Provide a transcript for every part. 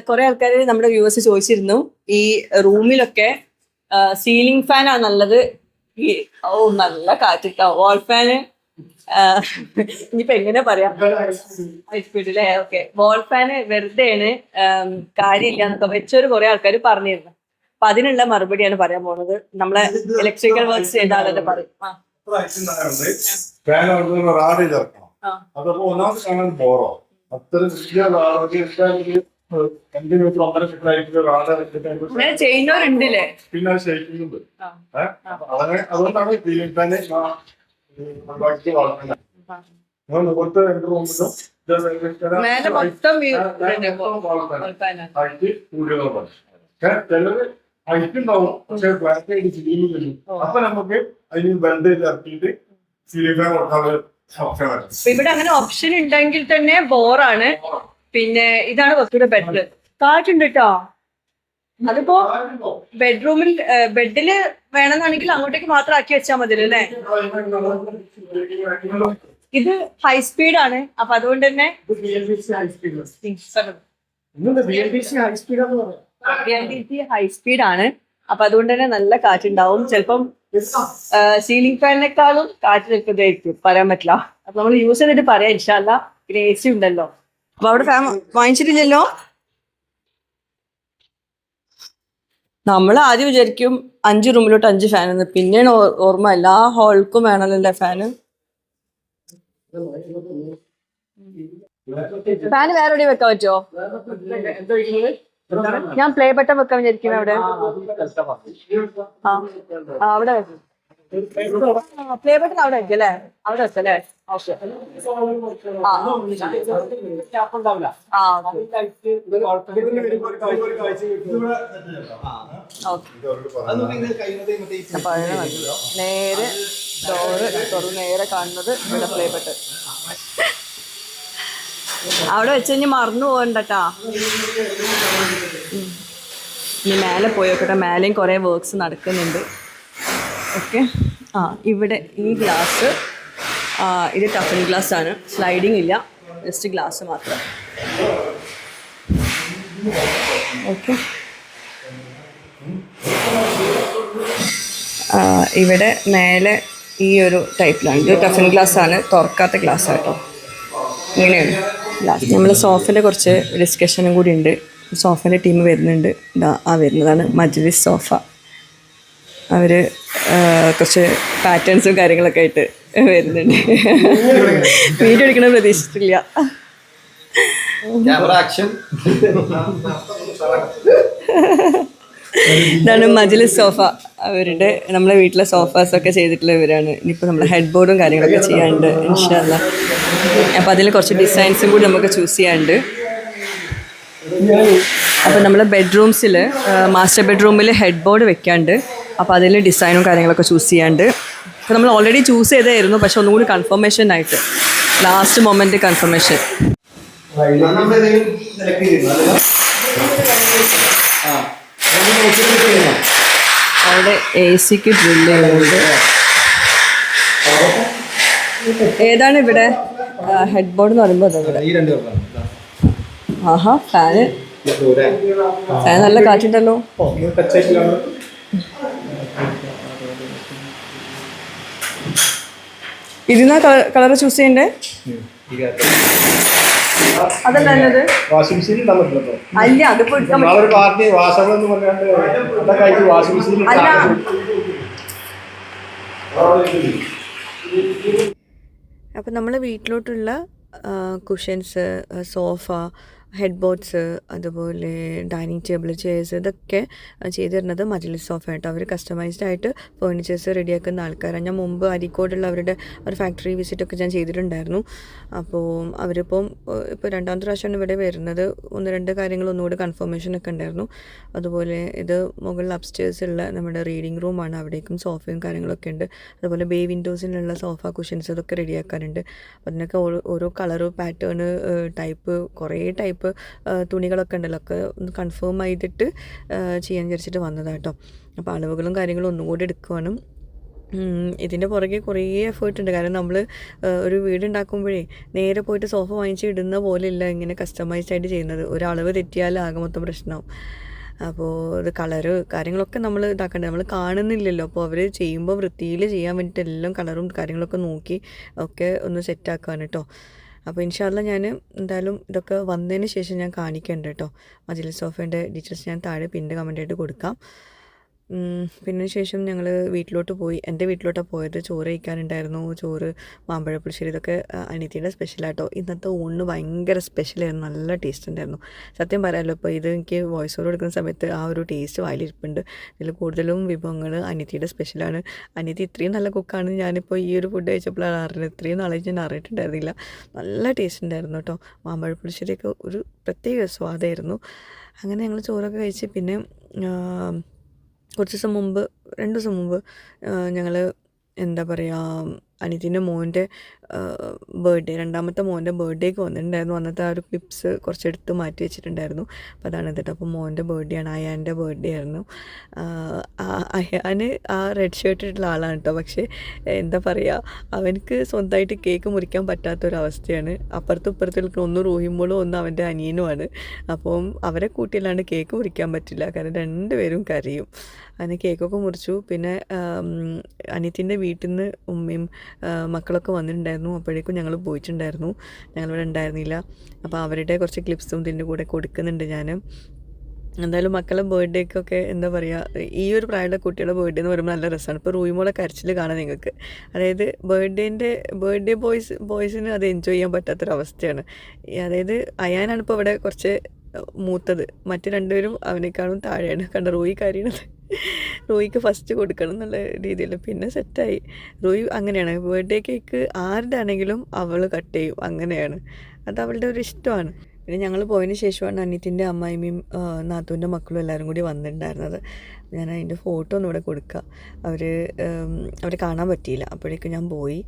കുറെ ആൾക്കാർ നമ്മുടെ വ്യൂവേഴ്സ് ചോദിച്ചിരുന്നു ഈ റൂമിലൊക്കെ സീലിംഗ് ഫാൻ ആണ് നല്ലത്. ഈ നല്ല കാറ്റിട്ടോ വാൾ ഫാന് ഇനിയിപ്പോ എങ്ങനെ പറയാം ഹൈസ്പീഡിലെ ഓക്കെ വാൾ ഫാന് വെറുതെയാണ് കാര്യമില്ല എന്നൊക്കെ വെച്ചൊരു കുറെ ആൾക്കാർ പറഞ്ഞിരുന്നു. അപ്പൊ അതിനുള്ള മറുപടിയാണ് പറയാൻ പോകുന്നത്. നമ്മളെ ഇലക്ട്രിക്കൽ വർക്ക്സ് ചെയ്ത ആളെ പറയും. ചെയ്യുന്നവരുണ്ടല്ലേ? പിന്നെ അതുകൊണ്ടാണ് സീലിംഗ് ഫാന് മുഖത്ത് 2 റൂമിലും ചിലര് ഹൈറ്റ് ഉണ്ടാവും, പക്ഷെ ബ്ലാക്ക് ആയിട്ട് സീലിംഗ് വരും. അപ്പൊ നമുക്ക് അതിന് ബെൽഡ് ചെയ്ത് ഇറക്കിയിട്ട് സീലിംഗ് ഫാൻ കൊടുക്കാൻ ഓപ്ഷൻ. ഇവിടെ അങ്ങനെ ഓപ്ഷൻ ഉണ്ടെങ്കിൽ തന്നെ ബോറാണ്. പിന്നെ ഇതാണ് കുറച്ചുകൂടെ ബെറ്റർ. കാറ്റുണ്ട് കേട്ടോ. അതിപ്പോ ബെഡ്റൂമിൽ ബെഡില് വേണമെന്നാണെങ്കിൽ അങ്ങോട്ടേക്ക് മാത്രം ആക്കി വെച്ചാൽ മതി അല്ലേ? ഇത് ഹൈ സ്പീഡാണ്. അപ്പൊ അതുകൊണ്ട് തന്നെ ഹൈ സ്പീഡാണ്. അപ്പൊ അതുകൊണ്ട് തന്നെ നല്ല കാറ്റുണ്ടാവും. ചിലപ്പം സീലിംഗ് ഫാനിനേക്കാളും കാറ്റ് നിൽക്കുന്നതായിരിക്കും, പറയാൻ പറ്റില്ല. അപ്പൊ നമ്മൾ യൂസ് ചെയ്തിട്ട് പറയാം ഇൻഷാ അല്ലാ. പിന്നെ AC ഉണ്ടല്ലോ. അപ്പൊ അവിടെ ഫാൻ വാങ്ങിച്ചിട്ടില്ലല്ലോ. നമ്മൾ ആദ്യം വിചാരിക്കും 5 റൂമിലോട്ട് 5 ഫാൻ എന്ന്. പിന്നെയാണ് ഓർമ്മ എല്ലാ ഹാൾക്കും വേണമല്ലോ ഫാന്. ഫാന് വേറെ എവിടെ വെക്കാൻ പറ്റുമോ? ഞാൻ പ്ലേ ബട്ടൺ വെക്കാൻ വിചാരിക്കും അവിടെ. അവിടെ പ്ലേ ബട്ടൺ അവിടെ വെക്കും അല്ലേ? അവിടെ വെച്ചല്ലേ? ഓക്കെ. നേരെ ഡോറ് തുറന്ന് നേരെ കാണുന്നത് ഇവിടെ പ്ലേ ബട്ടൺ. അവിടെ വെച്ച് കഴിഞ്ഞ് മറന്നു പോകണ്ടട്ടാ. ഇനി മേലെ പോയോക്കട്ടെ. മേലെയും കുറെ വർക്ക്സ് നടക്കുന്നുണ്ട്. ഓക്കെ. ഇവിടെ ഈ ഗ്ലാസ് ഇത് ടഫൻ ഗ്ലാസ് ആണ്. സ്ലൈഡിങ് ഇല്ല, ജസ്റ്റ് ഗ്ലാസ് മാത്രം. ഓക്കെ. ഇവിടെ മേലെ ഈ ഒരു ടൈപ്പിലാണ്. ഇത് ടഫൻ ഗ്ലാസ് ആണ്, തുറക്കാത്ത ഗ്ലാസ് ആട്ടോ. ഇങ്ങനെയാണ് ഗ്ലാസ്. നമ്മൾ സോഫേൻ്റെ കുറച്ച് ഡിസ്കഷനും കൂടി ഉണ്ട്. സോഫേൻ്റെ ടീം വരുന്നുണ്ട്. വരുന്നതാണ് മജ്ലിസ് സോഫ. അവർ കുറച്ച് പാറ്റേൺസും കാര്യങ്ങളൊക്കെ ആയിട്ട് വരുന്നുണ്ട്. വീഡിയോ എടുക്കണ പ്രതീക്ഷിച്ചിട്ടില്ല. ഇതാണ് മജ്ലിസ് സോഫ. അവരുടെ നമ്മളെ വീട്ടിലെ സോഫാസ് ഒക്കെ ചെയ്തിട്ടുള്ള ഇവരാണ്. ഇനിയിപ്പോൾ നമ്മളെ ഹെഡ് ബോർഡും കാര്യങ്ങളൊക്കെ ചെയ്യാനുണ്ട് ഇൻഷാ അല്ലാ. അപ്പോൾ അതിൽ കുറച്ച് ഡിസൈൻസും കൂടി നമുക്ക് ചൂസ് ചെയ്യാനുണ്ട്. അപ്പോൾ നമ്മൾ ബെഡ്റൂംസിൽ മാസ്റ്റർ ബെഡ്റൂമിൽ ഹെഡ് ബോർഡ് വെക്കാണ്ട്. അപ്പോൾ അതിൽ ഡിസൈനും കാര്യങ്ങളൊക്കെ ചൂസ് ചെയ്യാണ്ട്. അപ്പോൾ നമ്മൾ ഓൾറെഡി ചൂസ് ചെയ്തായിരുന്നു, പക്ഷെ ഒന്നുകൂടി കൺഫർമേഷൻ ആയിട്ട് ലാസ്റ്റ് മൊമെന്റ് കൺഫർമേഷൻ. അവിടെ AC-ക്ക് ഡ്രില്ല് ചെയ്യുന്നുണ്ട്. ഏതാണ് ഇവിടെ ഹെഡ് ബോർഡ് എന്ന് പറയുമ്പോൾ ഇവിടെ ഫാന് നല്ല കാറ്റുണ്ടല്ലോ. ഇതിനാ കളർ ചൂസ് ചെയ്യണ്ടേ? അതല്ലത് വാഷിംഗ് മെഷീൻ അല്ല. അതിപ്പോ അപ്പം നമ്മൾ വീട്ടിലോട്ടുള്ള കുഷൻസ്, സോഫ, ഹെഡ് ബോർഡ്സ്, അതുപോലെ ഡൈനിങ് ടേബിൾ, ചെയർസ്, ഇതൊക്കെ ചെയ്തു തരുന്നത് മജ്ലിസ് സോഫ ആയിട്ട്. അവർ കസ്റ്റമൈസ്ഡ് ആയിട്ട് ഫേർണിച്ചേഴ്സ് റെഡിയാക്കുന്ന ആൾക്കാരാണ്. ഞാൻ മുമ്പ് അരീക്കോടുള്ള അവരുടെ ഒരു ഫാക്ടറി വിസിറ്റൊക്കെ ഞാൻ ചെയ്തിട്ടുണ്ടായിരുന്നു. അപ്പോൾ അവരിപ്പം ഇപ്പോൾ 2ാമത്തെ പ്രാവശ്യമാണ് ഇവിടെ വരുന്നത്. 1-2 കാര്യങ്ങൾ ഒന്നുകൂടി കൺഫർമേഷനൊക്കെ ഉണ്ടായിരുന്നു. അതുപോലെ ഇത് മുകളിൽ അപ്സ്റ്റേഴ്സുള്ള നമ്മുടെ റീഡിങ് റൂമാണ്. അവിടേക്കും സോഫയും കാര്യങ്ങളൊക്കെ ഉണ്ട്. അതുപോലെ ബേ വിൻഡോസിനുള്ള സോഫ കുഷൻസ് ഇതൊക്കെ റെഡിയാക്കാനുണ്ട്. അതിനൊക്കെ ഓരോ കളറ്, പാറ്റേൺ, ടൈപ്പ്, കുറേ ടൈപ്പ് തുണികളൊക്കെ ഉണ്ടല്ലോ, ഒക്കെ ഒന്ന് കൺഫേം ചെയ്തിട്ട് ചെയ്യാൻ വിചാരിച്ചിട്ട് വന്നതാണ് കേട്ടോ. അപ്പോൾ അളവുകളും കാര്യങ്ങളും ഒന്നും കൂടി എടുക്കുവാനും. ഇതിൻ്റെ പുറകെ കുറേ എഫേർട്ട് ഉണ്ട്. കാരണം നമ്മൾ ഒരു വീടുണ്ടാക്കുമ്പോഴേ നേരെ പോയിട്ട് സോഫ വാങ്ങിച്ച് ഇടുന്ന പോലെയല്ല ഇങ്ങനെ കസ്റ്റമൈസ്ഡ് ആയിട്ട് ചെയ്യുന്നത്. ഒരളവ് തെറ്റിയാൽ ആകെ മൊത്തം പ്രശ്നമാവും. അപ്പോൾ ഇത് കളറ് കാര്യങ്ങളൊക്കെ നമ്മൾ ഇതാക്കണ്ടേ, നമ്മൾ കാണുന്നില്ലല്ലോ. അപ്പോൾ അവർ ചെയ്യുമ്പോൾ വൃത്തിയിൽ ചെയ്യാൻ വേണ്ടിയിട്ട് എല്ലാം കളറും കാര്യങ്ങളൊക്കെ നോക്കി ഒക്കെ ഒന്ന് സെറ്റാക്കുകയാണ് കേട്ടോ. അപ്പോൾ ഇൻഷാ അല്ലാ ഞാൻ എന്തായാലും ഇതൊക്കെ വന്നതിന് ശേഷം ഞാൻ കാണിക്കണ്ട കേട്ടോ. മജ്‌ലിസ് സോഫേൻ്റെ ഡീറ്റെയിൽസ് ഞാൻ താഴെ പിൻ്റെ കമൻ്റായിട്ട് കൊടുക്കാം. പിന്നെ ശേഷം ഞങ്ങൾ വീട്ടിലോട്ട് പോയി. എൻ്റെ വീട്ടിലോട്ടാണ് പോയത്. ചോറ് കഴിക്കാനുണ്ടായിരുന്നു. ചോറ്, മാമ്പഴ പുളിശ്ശേരി, ഇതൊക്കെ അനിയത്തിയുടെ സ്പെഷ്യലാട്ടോ. ഇന്നത്തെ ഊണിന് ഭയങ്കര സ്പെഷ്യലായിരുന്നു. നല്ല ടേസ്റ്റ് ഉണ്ടായിരുന്നു. സത്യം പറയാമല്ലോ, ഇപ്പോൾ ഇത് എനിക്ക് വോയിസ് ഓവർ കൊടുക്കുന്ന സമയത്ത് ആ ഒരു ടേസ്റ്റ് വായിലിരിപ്പുണ്ട്. ഇതിൽ കൂടുതലും വിഭവങ്ങൾ അനിയത്തിയുടെ സ്പെഷ്യലാണ്. അനിയത്തി ഇത്രയും നല്ല കുക്കാണ് ഞാനിപ്പോൾ ഈ ഒരു ഫുഡ് കഴിച്ചപ്പോഴാണ് അറിഞ്ഞത്. ഇത്രയും നാളെ ഞാൻ അറിഞ്ഞിട്ടുണ്ടായിരുന്നില്ല. നല്ല ടേസ്റ്റ് ഉണ്ടായിരുന്നു കേട്ടോ. മാമ്പഴ പുളിശ്ശേരിയൊക്കെ ഒരു പ്രത്യേക സ്വാദായിരുന്നു. അങ്ങനെ ഞങ്ങൾ ചോറൊക്കെ കഴിച്ച് പിന്നെ കുറച്ച് ദിവസം മുമ്പ് 2 ദിവസം മുമ്പ് ഞങ്ങൾ എന്താ പറയുക, അനിയത്തിൻ്റെ മോൻ്റെ ബർത്ത്ഡേ, രണ്ടാമത്തെ മോൻ്റെ ബർത്ത്ഡേക്ക് വന്നിട്ടുണ്ടായിരുന്നു. അന്നത്തെ ആ ഒരു ക്ലിപ്സ് കുറച്ചെടുത്ത് മാറ്റി വെച്ചിട്ടുണ്ടായിരുന്നു. അപ്പോൾ അതാണ് കേട്ടോ. അപ്പോൾ മോൻ്റെ ബർത്ത്ഡേ ആണ്, അയാൻ്റെ ബർത്ത്ഡേ ആയിരുന്നു. അയാന് ആ റെഡ് ഷർട്ട് ഇട്ടുള്ള ആളാണ് കേട്ടോ. പക്ഷേ എന്താ പറയുക, അവനക്ക് സ്വന്തമായിട്ട് കേക്ക് മുറിക്കാൻ പറ്റാത്തൊരവസ്ഥയാണ്. അപ്പുറത്തും ഇപ്പുറത്തും ഒന്ന് റൂഹിമ്പോളും ഒന്ന് അവൻ്റെ അനിയനുമാണ്. അപ്പം അവരെ കൂട്ടിയല്ലാണ്ട് കേക്ക് മുറിക്കാൻ പറ്റില്ല. കാരണം രണ്ടുപേരും കരയും. അങ്ങനെ കേക്കൊക്കെ മുറിച്ചു. പിന്നെ അനിയത്തിൻ്റെ വീട്ടിൽ നിന്ന് ഉമ്മയും മക്കളൊക്കെ വന്നിട്ടുണ്ടായിരുന്നു. അപ്പോഴേക്കും ഞങ്ങൾ പോയിട്ടുണ്ടായിരുന്നു. ഞങ്ങളിവിടെ ഉണ്ടായിരുന്നില്ല. അപ്പോൾ അവരുടെ കുറച്ച് ക്ലിപ്സും ഇതിൻ്റെ കൂടെ കൊടുക്കുന്നുണ്ട് ഞാൻ. എന്തായാലും മക്കളെ ബർത്ത്ഡേക്കൊക്കെ എന്താ പറയുക, ഈ ഒരു പ്രായമുള്ള കുട്ടികളുടെ ബർത്ത്ഡേ എന്ന് പറയുമ്പോൾ നല്ല രസമാണ്. ഇപ്പോൾ റൂയിമോളെ കരച്ചിൽ കാണാം നിങ്ങൾക്ക്. അതായത് ബർത്ത്ഡേ ബോയ്സിന് അത് എൻജോയ് ചെയ്യാൻ പറ്റാത്തൊരവസ്ഥയാണ്. അതായത് അയാനാണ് ഇപ്പോൾ ഇവിടെ കുറച്ച് മൂത്തത്. മറ്റ് രണ്ടുപേരും അവനേക്കാളും താഴെയാണ്. കണ്ട റൂയി കരയണത്. റൂയിക്ക് ഫസ്റ്റ് കൊടുക്കണം എന്നുള്ള രീതിയിൽ പിന്നെ സെറ്റായി. റൂയി അങ്ങനെയാണ്, ബർത്ത്ഡേ കേക്ക് ആരുടെ ആണെങ്കിലും അവൾ കട്ട് ചെയ്യും. അങ്ങനെയാണ്, അത് അവളുടെ ഒരു ഇഷ്ടമാണ്. പിന്നെ ഞങ്ങൾ പോയതിന് ശേഷമാണ് അനിയത്തിൻ്റെ അമ്മായിമ്മയും നാത്തൂൻ്റെ മക്കളും എല്ലാവരും കൂടി വന്നിട്ടുണ്ടായിരുന്നത്. ഞാൻ അതിൻ്റെ ഫോട്ടോ ഒന്നും ഇവിടെ കൊടുക്കുക. അവരെ കാണാൻ പറ്റിയില്ല. അപ്പോഴേക്കും ഞാൻ പോയി.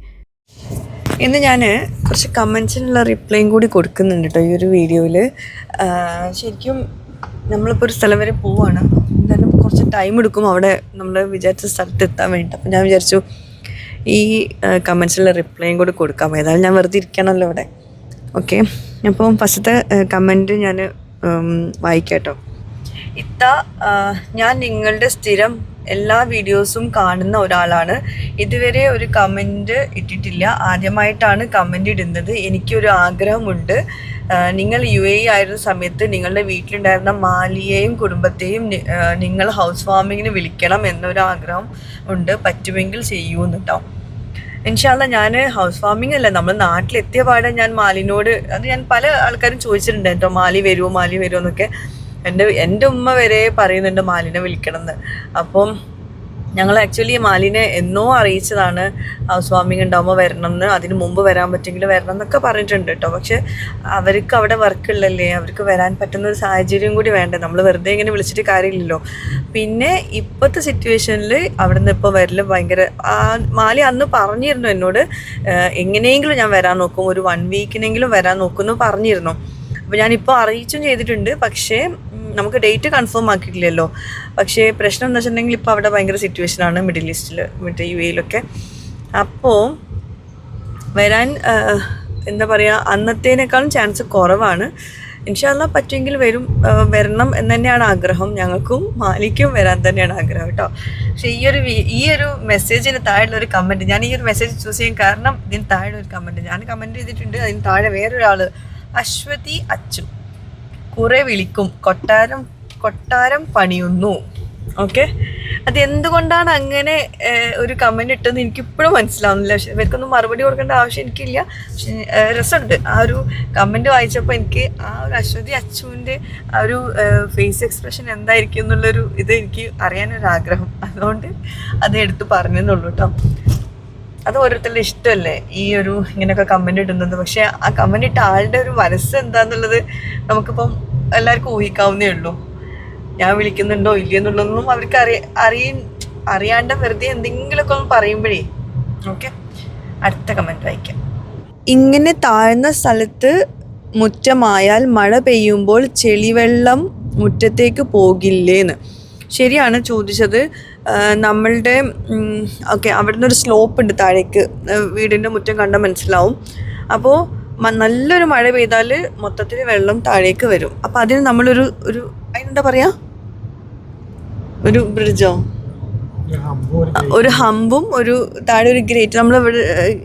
ഇന്ന് ഞാൻ കുറച്ച് കമൻസിനുള്ള റിപ്ലൈയും കൂടി കൊടുക്കുന്നുണ്ട് കേട്ടോ ഈ ഒരു വീഡിയോയിൽ. ശരിക്കും നമ്മളിപ്പോൾ ഒരു സ്ഥലം വരെ പോവുകയാണ്. എന്തായാലും കുറച്ച് ടൈം എടുക്കും അവിടെ നമ്മൾ വിചാരിച്ച സ്ഥലത്ത് എത്താൻ വേണ്ടിയിട്ട്. അപ്പോൾ ഞാൻ വിചാരിച്ചു ഈ കമൻസിലുള്ള റിപ്ലൈയും കൂടി കൊടുക്കാം. ഏതായാലും ഞാൻ വെറുതെ ഇരിക്കണമല്ലോ ഇവിടെ. ഓക്കെ, അപ്പം ഫസ്റ്റത്തെ കമൻറ്റ് ഞാൻ വായിക്കാം കേട്ടോ. ഞാൻ നിങ്ങളുടെ സ്ഥിരം എല്ലാ വീഡിയോസും കാണുന്ന ഒരാളാണ്. ഇതുവരെ ഒരു കമൻറ്റ് ഇട്ടിട്ടില്ല. ആദ്യമായിട്ടാണ് കമൻറ്റ് ഇടുന്നത്. എനിക്കൊരു ആഗ്രഹമുണ്ട്. നിങ്ങൾ UAE ആയിരുന്ന സമയത്ത് നിങ്ങളുടെ വീട്ടിലുണ്ടായിരുന്ന മാലിയെയും കുടുംബത്തെയും നിങ്ങൾ ഹൗസ് വാമിങ്ങിന് വിളിക്കണം എന്നൊരാഗ്രഹം ഉണ്ട്. പറ്റുമെങ്കിൽ ചെയ്യൂന്ന് കേട്ടോ. ഇൻഷാ അല്ലാ ഞാൻ ഹൗസ് വാമിംഗ് അല്ല, നമ്മൾ നാട്ടിലെത്തിയ പാടെ ഞാൻ മാലിനോട്, അത് ഞാൻ പല ആൾക്കാരും ചോദിച്ചിട്ടുണ്ട് കേട്ടോ, മാലി വരുമോ എന്നൊക്കെ. എൻ്റെ ഉമ്മ വരെ പറയുന്നുണ്ട് മാലിനെ വിളിക്കണം എന്ന്. അപ്പം ഞങ്ങൾ ആക്ച്വലി മാലിനെ എന്നോ അറിയിച്ചതാണ് ഹൗസ് വാമിംഗ് ഉണ്ടാകുമ്പോൾ വരണം എന്ന്. അതിന് മുമ്പ് വരാൻ പറ്റുമെങ്കിൽ വരണം എന്നൊക്കെ പറഞ്ഞിട്ടുണ്ട് കേട്ടോ. പക്ഷെ അവർക്ക് അവിടെ വർക്കുള്ളല്ലേ, അവർക്ക് വരാൻ പറ്റുന്ന ഒരു സാഹചര്യം കൂടി വേണ്ടേ. നമ്മൾ വെറുതെ ഇങ്ങനെ വിളിച്ചിട്ട് കാര്യമില്ലല്ലോ. പിന്നെ ഇപ്പോഴത്തെ സിറ്റുവേഷനിൽ അവിടെ നിന്ന് ഇപ്പോൾ വരൽ ഭയങ്കര, മാലി അന്ന് പറഞ്ഞിരുന്നു എന്നോട്, എങ്ങനെയെങ്കിലും ഞാൻ വരാൻ നോക്കും, ഒരു 1 വീക്കിനെങ്കിലും വരാൻ നോക്കുമെന്ന് പറഞ്ഞിരുന്നു. അപ്പോൾ ഞാനിപ്പോൾ അറിയിച്ചും ചെയ്തിട്ടുണ്ട്. പക്ഷേ നമുക്ക് ഡേറ്റ് കൺഫേം ആക്കിയിട്ടില്ലല്ലോ. പക്ഷേ പ്രശ്നം എന്ന് വെച്ചിട്ടുണ്ടെങ്കിൽ ഇപ്പോൾ അവിടെ ഭയങ്കര സിറ്റുവേഷനാണ് മിഡിൽ ഈസ്റ്റിൽ, മറ്റേ UAE അപ്പോൾ വരാൻ എന്താ പറയുക, അന്നത്തേനേക്കാളും ചാൻസ് കുറവാണ്. ഇൻഷാ അല്ലാ പറ്റുമെങ്കിൽ വരണം എന്ന് തന്നെയാണ് ആഗ്രഹം. ഞങ്ങൾക്കും മാലിക്കും വരാൻ തന്നെയാണ് ആഗ്രഹം കേട്ടോ. പക്ഷേ ഈ ഒരു മെസ്സേജിന് താഴെയുള്ളൊരു കമൻറ്റ്, ഞാൻ ഈ ഒരു മെസ്സേജ് ചൂസ് ചെയ്യാൻ കാരണം ഇതിന് താഴെ ഒരു കമൻറ്റ് ഞാൻ കമൻറ്റ് ചെയ്തിട്ടുണ്ട്. അതിന് താഴെ വേറൊരാൾ അശ്വതി അച്ചു കുറേ വിളിക്കും, കൊട്ടാരം പണിയുന്നു. ഓക്കെ, അതെന്തുകൊണ്ടാണ് അങ്ങനെ ഒരു കമൻറ്റ് ഇട്ടെന്ന് എനിക്കിപ്പോഴും മനസ്സിലാവുന്നില്ല. പക്ഷെ ഇവർക്കൊന്നും മറുപടി കൊടുക്കേണ്ട ആവശ്യം എനിക്കില്ല. പക്ഷെ രസമുണ്ട് ആ ഒരു കമൻറ്റ് വായിച്ചപ്പോൾ. എനിക്ക് ആ ഒരു അശ്വതി അച്ചുവിൻ്റെ ആ ഒരു ഫേസ് എക്സ്പ്രഷൻ എന്തായിരിക്കും എന്നുള്ളൊരു ഇത് എനിക്ക് അറിയാനൊരാഗ്രഹം. അതുകൊണ്ട് അത് എടുത്ത് പറഞ്ഞെന്നുള്ളൂ കേട്ടോ. അത് ഓരോരുത്തരുടെ ഇഷ്ടമല്ലേ ഈ ഒരു ഇങ്ങനെയൊക്കെ കമൻറ്റ് ഇടുന്നത്. പക്ഷേ ആ കമൻറ്റ് ഇട്ട ആളുടെ ഒരു മനസ്സ് എന്താണെന്നുള്ളത് നമുക്കിപ്പം എല്ലാവർക്കും ഊഹിക്കാവുന്നേ ഉള്ളൂ. ഞാൻ വിളിക്കുന്നുണ്ടോ ഇല്ലയെന്നുള്ളതൊന്നും അവർക്ക് അറിയാണ്ട് വെറുതെ എന്തെങ്കിലുമൊക്കെ ഒന്ന് പറയുമ്പോഴേ. ഓക്കെ, അടുത്ത കമൻറ്റ് വായിക്കാം. ഇങ്ങനെ താഴ്ന്ന സ്ഥലത്ത് മുറ്റമായാൽ മഴ പെയ്യുമ്പോൾ ചെളിവെള്ളം മുറ്റത്തേക്ക് പോകില്ലേന്ന്. ശരിയാണ് ചോദിച്ചത്. നമ്മളുടെ ഓക്കെ അവിടെ നിന്നൊരു സ്ലോപ്പ് ഉണ്ട് താഴേക്ക്, വീടിൻ്റെ മുറ്റം കണ്ടാൽ മനസ്സിലാവും. അപ്പോൾ നല്ലൊരു മഴ പെയ്താൽ മൊത്തത്തിൽ വെള്ളം താഴേക്ക് വരും. അപ്പോൾ അതിന് നമ്മളൊരു അതിനെന്താ പറയുക, ഒരു ബ്രിഡ്ജോ, ഒരു ഹമ്പും ഒരു താഴെ ഒരു ഗ്രേറ്റ്, നമ്മൾ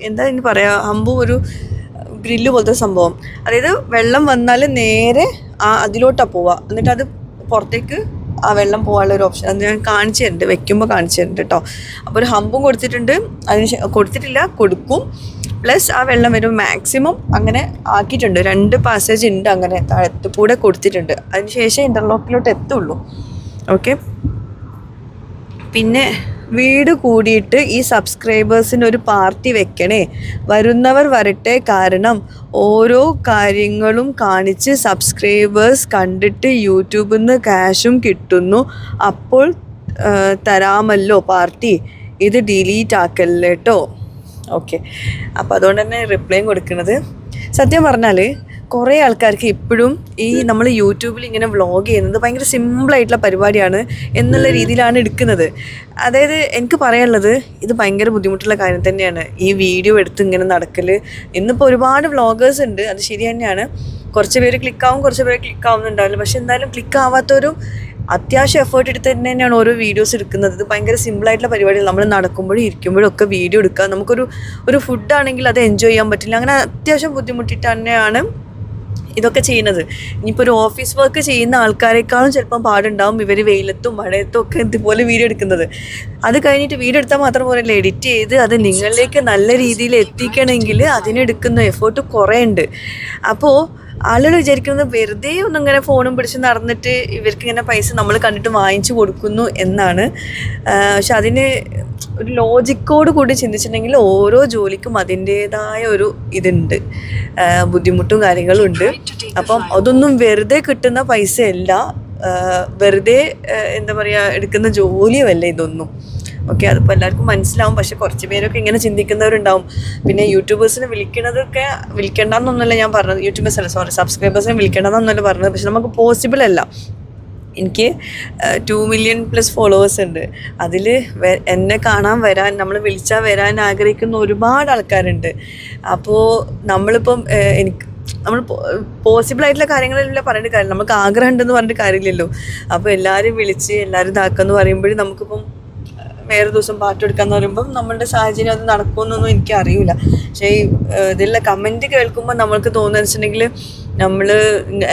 എന്താ ഇതിന് പറയുക, ഹമ്പും ഒരു ഗ്രില്ല് പോലത്തെ സംഭവം. അതായത് വെള്ളം വന്നാൽ നേരെ അതിലോട്ടാണ് പോവുക, എന്നിട്ട് അത് പുറത്തേക്ക് ആ വെള്ളം പോകാനുള്ള ഒരു ഓപ്ഷൻ അത് ഞാൻ കാണിച്ചു തരുന്നുണ്ട്, വെക്കുമ്പോൾ കാണിച്ചു തരുന്നുണ്ട് കേട്ടോ. അപ്പോൾ ഒരു ഹമ്പും കൊടുത്തിട്ടുണ്ട്, അതിന് കൊടുത്തിട്ടില്ല, കൊടുക്കും. പ്ലസ് ആ വെള്ളം വരും മാക്സിമം അങ്ങനെ ആക്കിയിട്ടുണ്ട്. 2 പാസേജ് ഉണ്ട് അങ്ങനെ താഴത്ത് കൂടെ കൊടുത്തിട്ടുണ്ട്. അതിന് ശേഷം ഇൻ്റർലോക്കിലോട്ട് എത്തുള്ളൂ. ഓക്കെ, പിന്നെ വീട് കൂടിയിട്ട് ഈ സബ്സ്ക്രൈബേഴ്സിന് ഒരു പാർട്ടി വെക്കണേ, വരുന്നവർ വരട്ടെ, കാരണം ഓരോ കാര്യങ്ങളും കാണിച്ച് സബ്സ്ക്രൈബേഴ്സ് കണ്ടിട്ട് യൂട്യൂബിൽ നിന്ന് ക്യാഷും കിട്ടുന്നു, അപ്പോൾ തരാമല്ലോ പാർട്ടി, ഇത് ഡിലീറ്റ് ആക്കല്ലേ കേട്ടോ. ഓക്കെ, അപ്പോൾ അതുകൊണ്ട് തന്നെ റിപ്ലൈയും കൊടുക്കുന്നത്. സത്യം പറഞ്ഞാൽ കുറേ ആൾക്കാർക്ക് ഇപ്പോഴും ഈ നമ്മൾ യൂട്യൂബിൽ ഇങ്ങനെ വ്ളോഗ് ചെയ്യുന്നത് ഭയങ്കര സിമ്പിളായിട്ടുള്ള പരിപാടിയാണ് എന്നുള്ള രീതിയിലാണ് എടുക്കുന്നത്. അതായത് എനിക്ക് പറയാനുള്ളത്, ഇത് ഭയങ്കര ബുദ്ധിമുട്ടുള്ള കാര്യം തന്നെയാണ് ഈ വീഡിയോ എടുത്ത് ഇങ്ങനെ നടക്കൽ. ഇന്നിപ്പോൾ ഒരുപാട് വ്ളോഗേഴ്സ് ഉണ്ട്, അത് ശരി തന്നെയാണ്. കുറച്ച് പേര് ക്ലിക്കാവും, കുറച്ച് പേര് ക്ലിക്കാവുന്നുണ്ടാവില്ല. പക്ഷെ എന്തായാലും ക്ലിക്കാവാത്തവരും അത്യാവശ്യം എഫേർട്ട് എടുത്ത് തന്നെയാണ് ഓരോ വീഡിയോസ് എടുക്കുന്നത്. ഇത് ഭയങ്കര സിമ്പിളായിട്ടുള്ള പരിപാടികൾ. നമ്മൾ നടക്കുമ്പോഴും ഇരിക്കുമ്പോഴും ഒക്കെ വീഡിയോ എടുക്കുക. നമുക്കൊരു ഫുഡാണെങ്കിൽ അത് എൻജോയ് ചെയ്യാൻ പറ്റില്ല. അങ്ങനെ അത്യാവശ്യം ബുദ്ധിമുട്ടിട്ട് തന്നെയാണ് ഇതൊക്കെ ചെയ്യുന്നത്. ഇനിയിപ്പോൾ ഒരു ഓഫീസ് വർക്ക് ചെയ്യുന്ന ആൾക്കാരെക്കാളും ചിലപ്പം പാടുണ്ടാവും ഇവർ വെയിലത്തും മഴയത്തും ഒക്കെ ഇതുപോലെ വീഡിയോ എടുക്കുന്നത്. അത് കഴിഞ്ഞിട്ട് വീഡിയോ എടുത്താൽ മാത്രം പോരല്ല, എഡിറ്റ് ചെയ്ത് അത് നിങ്ങളിലേക്ക് നല്ല രീതിയിൽ എത്തിക്കണമെങ്കിൽ അതിനെടുക്കുന്ന എഫേർട്ട് കുറേ ഉണ്ട്. അപ്പോൾ ആളുകൾ വിചാരിക്കുന്നത് വെറുതെ ഒന്നിങ്ങനെ ഫോണും പിടിച്ച് നടന്നിട്ട് ഇവർക്ക് ഇങ്ങനെ പൈസ നമ്മൾ കണ്ടിട്ട് വാങ്ങിച്ചു കൊടുക്കുന്നു എന്നാണ്. പക്ഷെ അതിന് ഒരു ലോജിക്കോട് കൂടി ചിന്തിച്ചിട്ടുണ്ടെങ്കിൽ ഓരോ ജോലിക്കും അതിൻ്റേതായ ഒരു ഇതുണ്ട്, ബുദ്ധിമുട്ടും കാര്യങ്ങളും ഉണ്ട്. അപ്പം അതൊന്നും വെറുതെ കിട്ടുന്ന പൈസയല്ല, വെറുതെ എന്താ പറയുക എടുക്കുന്ന ജോലിയുമല്ല ഇതൊന്നും. ഓക്കെ, അതിപ്പോൾ എല്ലാവർക്കും മനസ്സിലാവും. പക്ഷെ കുറച്ച് പേരൊക്കെ ഇങ്ങനെ ചിന്തിക്കുന്നവരുണ്ടാവും. പിന്നെ യൂട്യൂബേഴ്സിനെ വിളിക്കേണ്ടെന്നൊന്നുമല്ല ഞാൻ പറഞ്ഞത്, സബ്സ്ക്രൈബേഴ്സിനെ വിളിക്കേണ്ടെന്നൊന്നുമല്ല പറഞ്ഞത്. പക്ഷെ നമുക്ക് പോസിബിൾ അല്ല. എനിക്ക് 2 മില്യൺ പ്ലസ് ഫോളോവേഴ്സ് ഉണ്ട്. അതിൽ എന്നെ കാണാൻ വരാൻ, നമ്മൾ വിളിച്ചാൽ വരാൻ ആഗ്രഹിക്കുന്ന ഒരുപാട് ആൾക്കാരുണ്ട്. അപ്പോൾ നമ്മളിപ്പം നമ്മൾ പോസിബിളായിട്ടുള്ള കാര്യങ്ങളെല്ലാം പറഞ്ഞിട്ട് കാര്യം, നമുക്ക് ആഗ്രഹം ഉണ്ടെന്ന് പറഞ്ഞിട്ട് കാര്യമില്ലല്ലോ. അപ്പോൾ എല്ലാവരും വിളിച്ച് എല്ലാവരും ഇതാക്കാമെന്ന് പറയുമ്പോഴും നമുക്കിപ്പം വേറെ ദിവസം പാട്ട് എടുക്കാമെന്ന് പറയുമ്പം നമ്മളുടെ സാഹചര്യം അത് നടക്കുമെന്നൊന്നും എനിക്കറിയില്ല. പക്ഷേ ഇതിലുള്ള കമൻറ്റ് കേൾക്കുമ്പോൾ നമ്മൾക്ക് തോന്നുന്നത് വെച്ചിട്ടുണ്ടെങ്കിൽ നമ്മൾ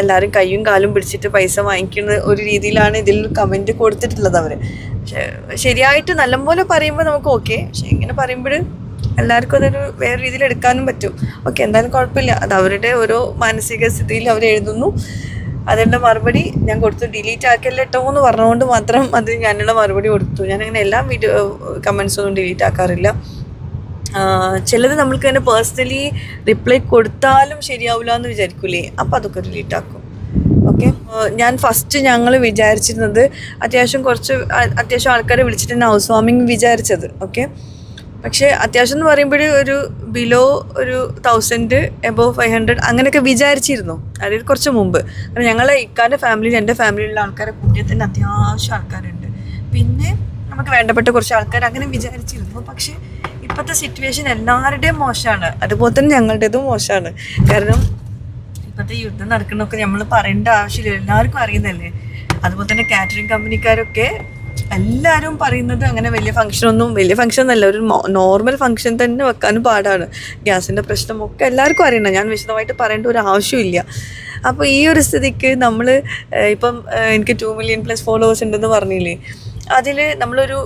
എല്ലാവരും കയ്യും കാലും പിടിച്ചിട്ട് പൈസ വാങ്ങിക്കുന്ന ഒരു രീതിയിലാണ് ഇതിൽ കമൻറ്റ് കൊടുത്തിട്ടുള്ളത് അവർ. പക്ഷേ ശരിയായിട്ട് നല്ലപോലെ പറയുമ്പോൾ നമുക്ക് ഓക്കെ, പക്ഷേ ഇങ്ങനെ പറയുമ്പോൾ എല്ലാവർക്കും അതൊരു വേറെ രീതിയിൽ എടുക്കാനും പറ്റും. ഓക്കെ, എന്തായാലും കുഴപ്പമില്ല, അത് അവരുടെ ഓരോ മാനസിക സ്ഥിതിയിൽ അവർ എഴുതുന്നു. അതിൻ്റെ മറുപടി ഞാൻ കൊടുത്തു. ഡിലീറ്റ് ആക്കല്ലേ കേട്ടോ എന്ന് പറഞ്ഞുകൊണ്ട് മാത്രം അത് ഞാനുള്ള മറുപടി കൊടുത്തു. ഞാനങ്ങനെ എല്ലാ കമൻസൊന്നും ഡിലീറ്റ് ആക്കാറില്ല. ചിലത് നമ്മൾക്ക് തന്നെ പേഴ്സണലി റിപ്ലൈ കൊടുത്താലും ശരിയാവില്ല എന്ന് വിചാരിക്കൂലേ, അപ്പോൾ അതൊക്കെ ഡിലീറ്റ് ആക്കും. ഓക്കെ, ഞങ്ങൾ വിചാരിച്ചിരുന്നത് അത്യാവശ്യം ആൾക്കാരെ വിളിച്ചിട്ട് തന്നെ ഹൗസ് വാമിങ് വിചാരിച്ചത്. ഓക്കെ, പക്ഷേ അത്യാവശ്യം എന്ന് പറയുമ്പോൾ ഒരു ബിലോ ഒരു 1000 എബോവ് 500 അങ്ങനെയൊക്കെ വിചാരിച്ചിരുന്നു, അതായത് കുറച്ച് മുമ്പ്. കാരണം ഞങ്ങളെ ഇക്കാൻ്റെ ഫാമിലിയിൽ, എൻ്റെ ഫാമിലിയിലുള്ള ആൾക്കാരെ കൂട്ടിയാൽ തന്നെ അത്യാവശ്യം ആൾക്കാരുണ്ട്. പിന്നെ നമുക്ക് വേണ്ടപ്പെട്ട കുറച്ച് ആൾക്കാർ അങ്ങനെ വിചാരിച്ചിരുന്നു. പക്ഷേ ഇപ്പോഴത്തെ സിറ്റുവേഷൻ എല്ലാവരുടെയും മോശമാണ്, അതുപോലെ തന്നെ ഞങ്ങളുടേതും മോശമാണ്. കാരണം ഇപ്പോഴത്തെ യുദ്ധം നടക്കുന്നതൊക്കെ നമ്മൾ പറയേണ്ട ആവശ്യമില്ല, എല്ലാവർക്കും അറിയുന്നതല്ലേ. അതുപോലെ തന്നെ കാറ്ററിംഗ് കമ്പനിക്കാരൊക്കെ എല്ലാവരും പറയുന്നത് അങ്ങനെ വലിയ ഫംഗ്ഷൻ എന്നല്ല, ഒരു നോർമൽ ഫംഗ്ഷൻ തന്നെ വെക്കാനും പാടാണ്. ഗ്യാസിൻ്റെ പ്രശ്നമൊക്കെ എല്ലാവർക്കും അറിയണം, ഞാൻ വിശദമായിട്ട് പറയേണ്ട ഒരു ആവശ്യമില്ല. അപ്പോൾ ഈ ഒരു സ്ഥിതിക്ക് നമ്മൾ ഇപ്പം എനിക്ക് 2 മില്യൺ പ്ലസ് ഫോളോവേഴ്സ് ഉണ്ടെന്ന് പറഞ്ഞില്ലേ, അതിൽ നമ്മളൊരു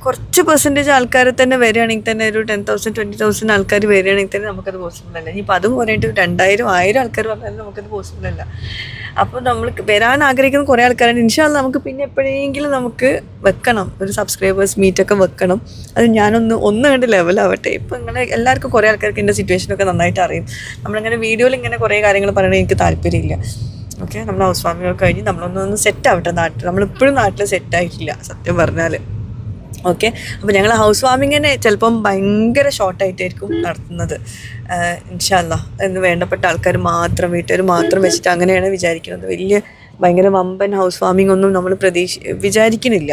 കുറച്ച് പെർസെൻറ്റേജ് ആൾക്കാർ തന്നെ വരികയാണെങ്കിൽ തന്നെ ഒരു 10,000 20,000 ആൾക്കാർ വരികയാണെങ്കിൽ തന്നെ നമുക്കത് പോസിബിൾ അല്ല. ഇനിയിപ്പോൾ അതും പറഞ്ഞിട്ട് 2000 1000 ആൾക്കാർ പറഞ്ഞാലും നമുക്കത് പോസിബിൾ അല്ല. അപ്പോൾ നമ്മൾ വരാൻ ആഗ്രഹിക്കുന്ന കുറേ ആൾക്കാരുണ്ട്. ഇൻഷാല്ലാ നമുക്ക് പിന്നെ എപ്പോഴെങ്കിലും നമുക്ക് വെക്കണം, ഒരു സബ്സ്ക്രൈബേഴ്സ് മീറ്റൊക്കെ വെക്കണം. അത് ഒന്ന് കണ്ട് ലെവലാവട്ടെ. ഇപ്പോൾ ഇങ്ങനെ എല്ലാവർക്കും കുറേ ആൾക്കാർക്ക് എൻ്റെ സിറ്റുവേഷനൊക്കെ നന്നായിട്ട് അറിയും. നമ്മളിങ്ങനെ വീഡിയോയിൽ ഇങ്ങനെ കുറേ കാര്യങ്ങൾ പറയണത് എനിക്ക് താല്പര്യമില്ല. ഓക്കെ, നമ്മൾ ഹൗസ് വാമിങ്ങൊക്കെ കഴിഞ്ഞ് നമ്മളൊന്ന് സെറ്റ് ആവട്ടെ നാട്ടിൽ. നമ്മളിപ്പോഴും നാട്ടിൽ സെറ്റായിട്ടില്ല സത്യം പറഞ്ഞാൽ. ഓക്കെ, അപ്പോൾ ഞങ്ങൾ ഹൗസ് വാമിങ് തന്നെ ചിലപ്പം ഭയങ്കര ഷോർട്ടായിട്ടായിരിക്കും നടത്തുന്നത്. ഇൻഷാ അല്ലാ എന്ന് വേണ്ടപ്പെട്ട ആൾക്കാർ മാത്രം, വീട്ടുകാർ മാത്രം വെച്ചിട്ട് അങ്ങനെയാണ് വിചാരിക്കുന്നത്. വലിയ ഭയങ്കര വമ്പൻ ഹൗസ് വാമിംഗ് ഒന്നും നമ്മൾ വിചാരിക്കുന്നില്ല.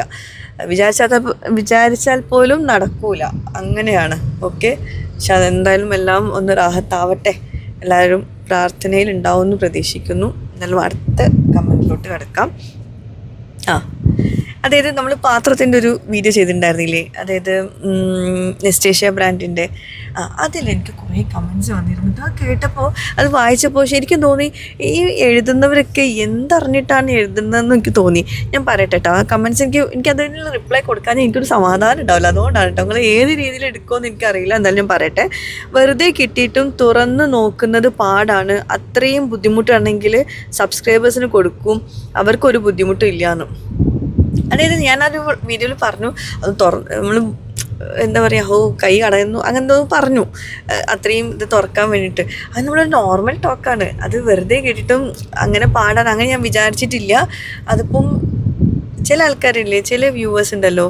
വിചാരിച്ചാൽ പോലും നടക്കൂല, അങ്ങനെയാണ്. ഓക്കെ, പക്ഷെ അതെന്തായാലും എല്ലാം ഒന്ന് റാഹത്താവട്ടെ. എല്ലാവരും പ്രാർത്ഥനയിൽ ഉണ്ടാവുമെന്ന് പ്രതീക്ഷിക്കുന്നു. എന്നാലും അടുത്ത കമൻറ്റിലോട്ട് കിടക്കാം. അതായത് നമ്മൾ പാത്രത്തിൻ്റെ ഒരു വീഡിയോ ചെയ്തിട്ടുണ്ടായിരുന്നില്ലേ, അതായത് നെസ്റ്റേഷ്യ ബ്രാൻഡിൻ്റെ. അതിലെനിക്ക് കുറേ കമൻറ്റ്സ് വന്നിരുന്നു. അത് കേട്ടപ്പോൾ, അത് വായിച്ചപ്പോൾ ശരിക്കും തോന്നി ഈ എഴുതുന്നവരൊക്കെ എന്തറിഞ്ഞിട്ടാണ് എഴുതുന്നതെന്ന് എനിക്ക് തോന്നി. ഞാൻ പറയട്ടെ കേട്ടോ, ആ കമൻറ്റ്സ് എനിക്കതിനുള്ള റിപ്ലൈ കൊടുക്കാൻ എനിക്കൊരു സമാധാനം ഉണ്ടാവില്ല. അതുകൊണ്ടാണ് കേട്ടോ. നിങ്ങൾ ഏത് രീതിയിൽ എടുക്കുമെന്ന് എനിക്കറിയില്ല. എന്തായാലും ഞാൻ പറയട്ടെ. വെറുതെ കിട്ടിയിട്ടും തുറന്ന് നോക്കുന്നത് പാടാണ്. അത്രയും ബുദ്ധിമുട്ടാണെങ്കിൽ സബ്സ്ക്രൈബേഴ്സിന് കൊടുക്കും, അവർക്കൊരു ബുദ്ധിമുട്ടും ഇല്ലയെന്ന്. അതായത് ഞാനൊരു വീഡിയോയിൽ പറഞ്ഞു, അത് നമ്മൾ എന്താ പറയുക, കൈ കടയുന്നു അങ്ങനെന്തോ പറഞ്ഞു, അത്രയും ഇത് തുറക്കാൻ വേണ്ടിയിട്ട്. അത് നമ്മളൊരു നോർമൽ ടോക്കാണ്. അത് വെറുതെ കേട്ടിട്ടും അങ്ങനെ പാടാൻ അങ്ങനെ ഞാൻ വിചാരിച്ചിട്ടില്ല. അതിപ്പം ചില ആൾക്കാരില്ലേ, ചില വ്യൂവേഴ്സ് ഉണ്ടല്ലോ,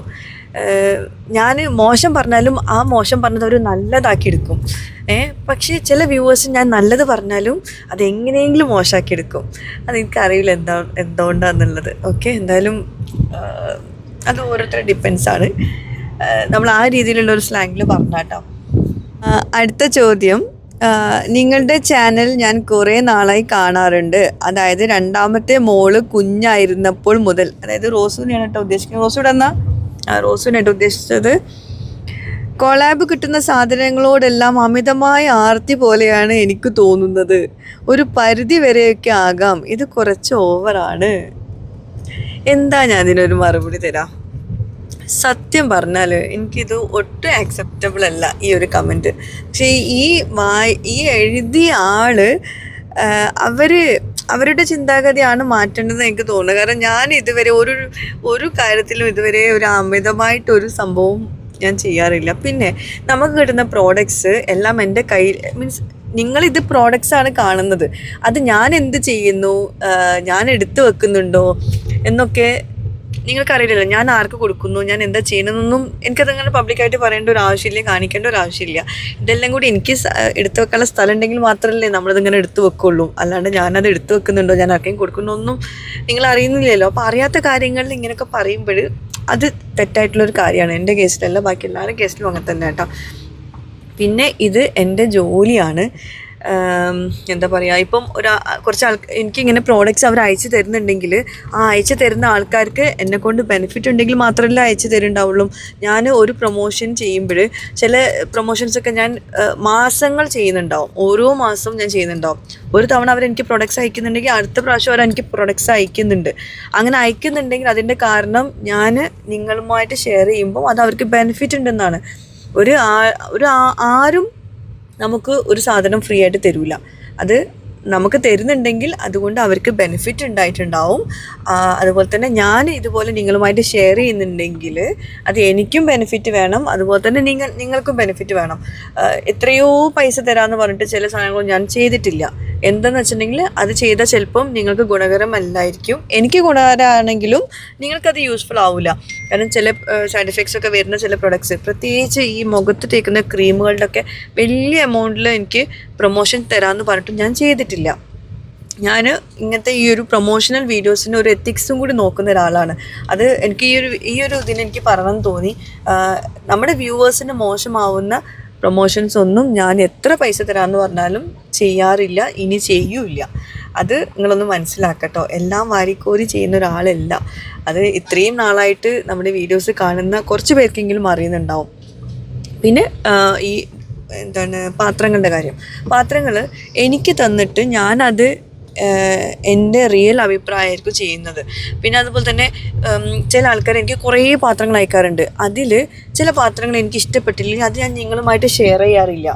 ഞാൻ മോശം പറഞ്ഞാലും ആ മോശം പറഞ്ഞത് അവർ നല്ലതാക്കി എടുക്കും. പക്ഷേ ചില വ്യൂവേഴ്സ് ഞാൻ നല്ലത് പറഞ്ഞാലും അതെങ്ങനെയെങ്കിലും മോശമാക്കി എടുക്കും. അതെനിക്കറിയില്ല എന്തുകൊണ്ടാണെന്നുള്ളത്. ഓക്കെ, എന്തായാലും അത് ഓരോരുത്തരുടെ ഡിപ്പെൻസാണ്. നമ്മൾ ആ രീതിയിലുള്ള ഒരു സ്ലാങ്ങിൽ പറഞ്ഞാട്ടോ. അടുത്ത ചോദ്യം, നിങ്ങളുടെ ചാനൽ ഞാൻ കുറേ നാളായി കാണാറുണ്ട്. അതായത് രണ്ടാമത്തെ മോള് കുഞ്ഞായിരുന്നപ്പോൾ മുതൽ. അതായത് റോസുവിനെയാണ് കേട്ടോ ഉദ്ദേശിക്കുന്നത്. റോസുവിടെ എന്നാ റോസുവിനായിട്ട് ഉദ്ദേശിച്ചത്. കൊളാബ് കിട്ടുന്ന സാധനങ്ങളോടെല്ലാം അമിതമായ ആർത്തി പോലെയാണ് എനിക്ക് തോന്നുന്നത്. ഒരു പരിധി വരെയൊക്കെ ആകാം, ഇത് കുറച്ച് ഓവറാണ്. എന്താ ഞാൻ ഇതിനൊരു മറുപടി തരാം. സത്യം പറഞ്ഞാൽ എനിക്കിത് ഒട്ടും ആക്സെപ്റ്റബിൾ അല്ല ഈ ഒരു കമൻറ്റ്. പക്ഷേ ഈ എഴുതിയ ആള് അവരുടെ ചിന്താഗതിയാണ് മാറ്റേണ്ടതെന്ന് എനിക്ക് തോന്നുന്നത്. കാരണം ഞാൻ ഇതുവരെ ഒരു കാര്യത്തിലും ഇതുവരെ ഒരു അമിതമായിട്ടൊരു സംഭവം ഞാൻ ചെയ്യാറില്ല. പിന്നെ നമുക്ക് കിട്ടുന്ന പ്രോഡക്ട്സ് എല്ലാം എൻ്റെ കയ്യിൽ, മീൻസ് നിങ്ങളിത് പ്രോഡക്ട്സാണ് കാണുന്നത്, അത് ഞാൻ എന്ത് ചെയ്യുന്നു, ഞാൻ എടുത്തു വെക്കുന്നുണ്ടോ എന്നൊക്കെ നിങ്ങൾക്കറിയില്ലല്ലോ. ഞാൻ ആർക്ക് കൊടുക്കുന്നു, ഞാൻ എന്താ ചെയ്യുന്നതെന്നൊന്നും എനിക്കതങ്ങനെ പബ്ലിക്കായിട്ട് പറയേണ്ട ഒരു ആവശ്യമില്ല, കാണിക്കേണ്ട ഒരു ആവശ്യമില്ല. ഇതെല്ലാം കൂടി എനിക്ക് എടുത്തു വെക്കാനുള്ള സ്ഥലം ഉണ്ടെങ്കിൽ മാത്രമല്ലേ നമ്മളിതിങ്ങനെ എടുത്തു വെക്കുള്ളൂ. അല്ലാണ്ട് ഞാനത് എടുത്തു വെക്കുന്നുണ്ടോ, ഞാൻ ആർക്കെയും കൊടുക്കുന്നൊന്നും നിങ്ങൾ അറിയുന്നില്ലല്ലോ. അപ്പോൾ അറിയാത്ത കാര്യങ്ങളിൽ ഇങ്ങനെയൊക്കെ പറയുമ്പോൾ അത് തെറ്റായിട്ടുള്ളൊരു കാര്യമാണ്. എൻ്റെ കേസിലല്ല, ബാക്കി എല്ലാവരുടെ കേസിലും അങ്ങനെ തന്നെ കേട്ടോ. പിന്നെ ഇത് എൻ്റെ ജോലിയാണ്. എന്താ പറയുക, ഇപ്പം കുറച്ച് എനിക്കിങ്ങനെ പ്രോഡക്റ്റ്സ് അവർ അയച്ചു തരുന്നുണ്ടെങ്കിൽ ആ അയച്ചു തരുന്ന ആൾക്കാർക്ക് എന്നെക്കൊണ്ട് ബെനിഫിറ്റ് ഉണ്ടെങ്കിൽ മാത്രമല്ല അയച്ചു തരുന്നുണ്ടാവുള്ളൂ. ഞാൻ ഒരു പ്രൊമോഷൻ ചെയ്യുമ്പോൾ ചില പ്രൊമോഷൻസൊക്കെ ഞാൻ മാസങ്ങൾ ചെയ്യുന്നുണ്ടാവും, ഓരോ മാസവും ഞാൻ ചെയ്യുന്നുണ്ടാവും. ഒരു തവണ അവരെനിക്ക് പ്രൊഡക്ട്സ് അയക്കുന്നുണ്ടെങ്കിൽ അടുത്ത പ്രാവശ്യം അവരെനിക്ക് പ്രൊഡക്ട്സ് അയക്കുന്നുണ്ട്. അങ്ങനെ അയക്കുന്നുണ്ടെങ്കിൽ അതിൻ്റെ കാരണം ഞാൻ നിങ്ങളുമായിട്ട് ഷെയർ ചെയ്യുമ്പോൾ അത് അവർക്ക് ബെനിഫിറ്റ് ഉണ്ടെന്നാണ്. ആരും നമുക്ക് ഒരു സാധനം ഫ്രീ ആയിട്ട് തരില്ല. അത് നമുക്ക് തരുന്നുണ്ടെങ്കിൽ അതുകൊണ്ട് അവർക്ക് ബെനിഫിറ്റ് ഉണ്ടായിട്ടുണ്ടാവും. അതുപോലെ തന്നെ ഞാൻ ഇതുപോലെ നിങ്ങളുമായിട്ട് ഷെയർ ചെയ്യുന്നുണ്ടെങ്കിൽ അത് എനിക്കും ബെനിഫിറ്റ് വേണം, അതുപോലെ തന്നെ നിങ്ങൾക്കും ബെനിഫിറ്റ് വേണം. എത്രയോ പൈസ തരാമെന്ന് പറഞ്ഞിട്ട് ചില സാധനങ്ങൾ ഞാൻ ചെയ്തിട്ടില്ല. എന്താണെന്ന് വെച്ചിട്ടുണ്ടെങ്കിൽ അത് ചെയ്താൽ ചിലപ്പം നിങ്ങൾക്ക് ഗുണകരമല്ലായിരിക്കും. എനിക്ക് ഗുണകരമാണെങ്കിലും നിങ്ങൾക്കത് യൂസ്ഫുൾ ആവില്ല. കാരണം ചില സൈഡ് എഫക്ട്സ് ഒക്കെ വരുന്ന ചില പ്രൊഡക്ട്സ്, പ്രത്യേകിച്ച് ഈ മുഖത്ത് തേക്കുന്ന ക്രീമുകളുടെ ഒക്കെ വലിയ എമൗണ്ടിൽ എനിക്ക് പ്രൊമോഷൻ തരാമെന്ന് പറഞ്ഞിട്ട് ഞാൻ ചെയ്തിട്ടില്ല. ഞാൻ ഇങ്ങനത്തെ ഈ ഒരു പ്രൊമോഷണൽ വീഡിയോസിന് ഒരു എത്തിക്സും കൂടി നോക്കുന്ന ഒരാളാണ്. അത് എനിക്ക് ഈ ഒരു ഇതിന് എനിക്ക് പറയണമെന്ന് തോന്നി. നമ്മുടെ വ്യൂവേഴ്സിന് മോശമാവുന്ന പ്രൊമോഷൻസ് ഒന്നും ഞാൻ എത്ര പൈസ തരാമെന്ന് പറഞ്ഞാലും ചെയ്യാറില്ല, ഇനി ചെയ്യൂല. അത് നിങ്ങളൊന്ന് മനസ്സിലാക്കട്ടോ. എല്ലാം വാരിക്കോരി ചെയ്യുന്ന ഒരാളല്ല. അത് ഇത്രയും നാളായിട്ട് നമ്മുടെ വീഡിയോസ് കാണുന്ന കുറച്ച് പേർക്കെങ്കിലും അറിയുന്നുണ്ടാവും. പിന്നെ ഈ പാത്രങ്ങളുടെ കാര്യം, പാത്രങ്ങൾ എനിക്ക് തന്നിട്ട് ഞാനത് എൻ്റെ റിയൽ അഭിപ്രായമായിരിക്കും ചെയ്യുന്നത്. പിന്നെ അതുപോലെ തന്നെ ചില ആൾക്കാർ എനിക്ക് കുറേ പാത്രങ്ങൾ അയക്കാറുണ്ട്. അതിൽ ചില പാത്രങ്ങൾ എനിക്ക് ഇഷ്ടപ്പെട്ടില്ലെങ്കിൽ അത് ഞാൻ നിങ്ങളുമായിട്ട് ഷെയർ ചെയ്യാറില്ല.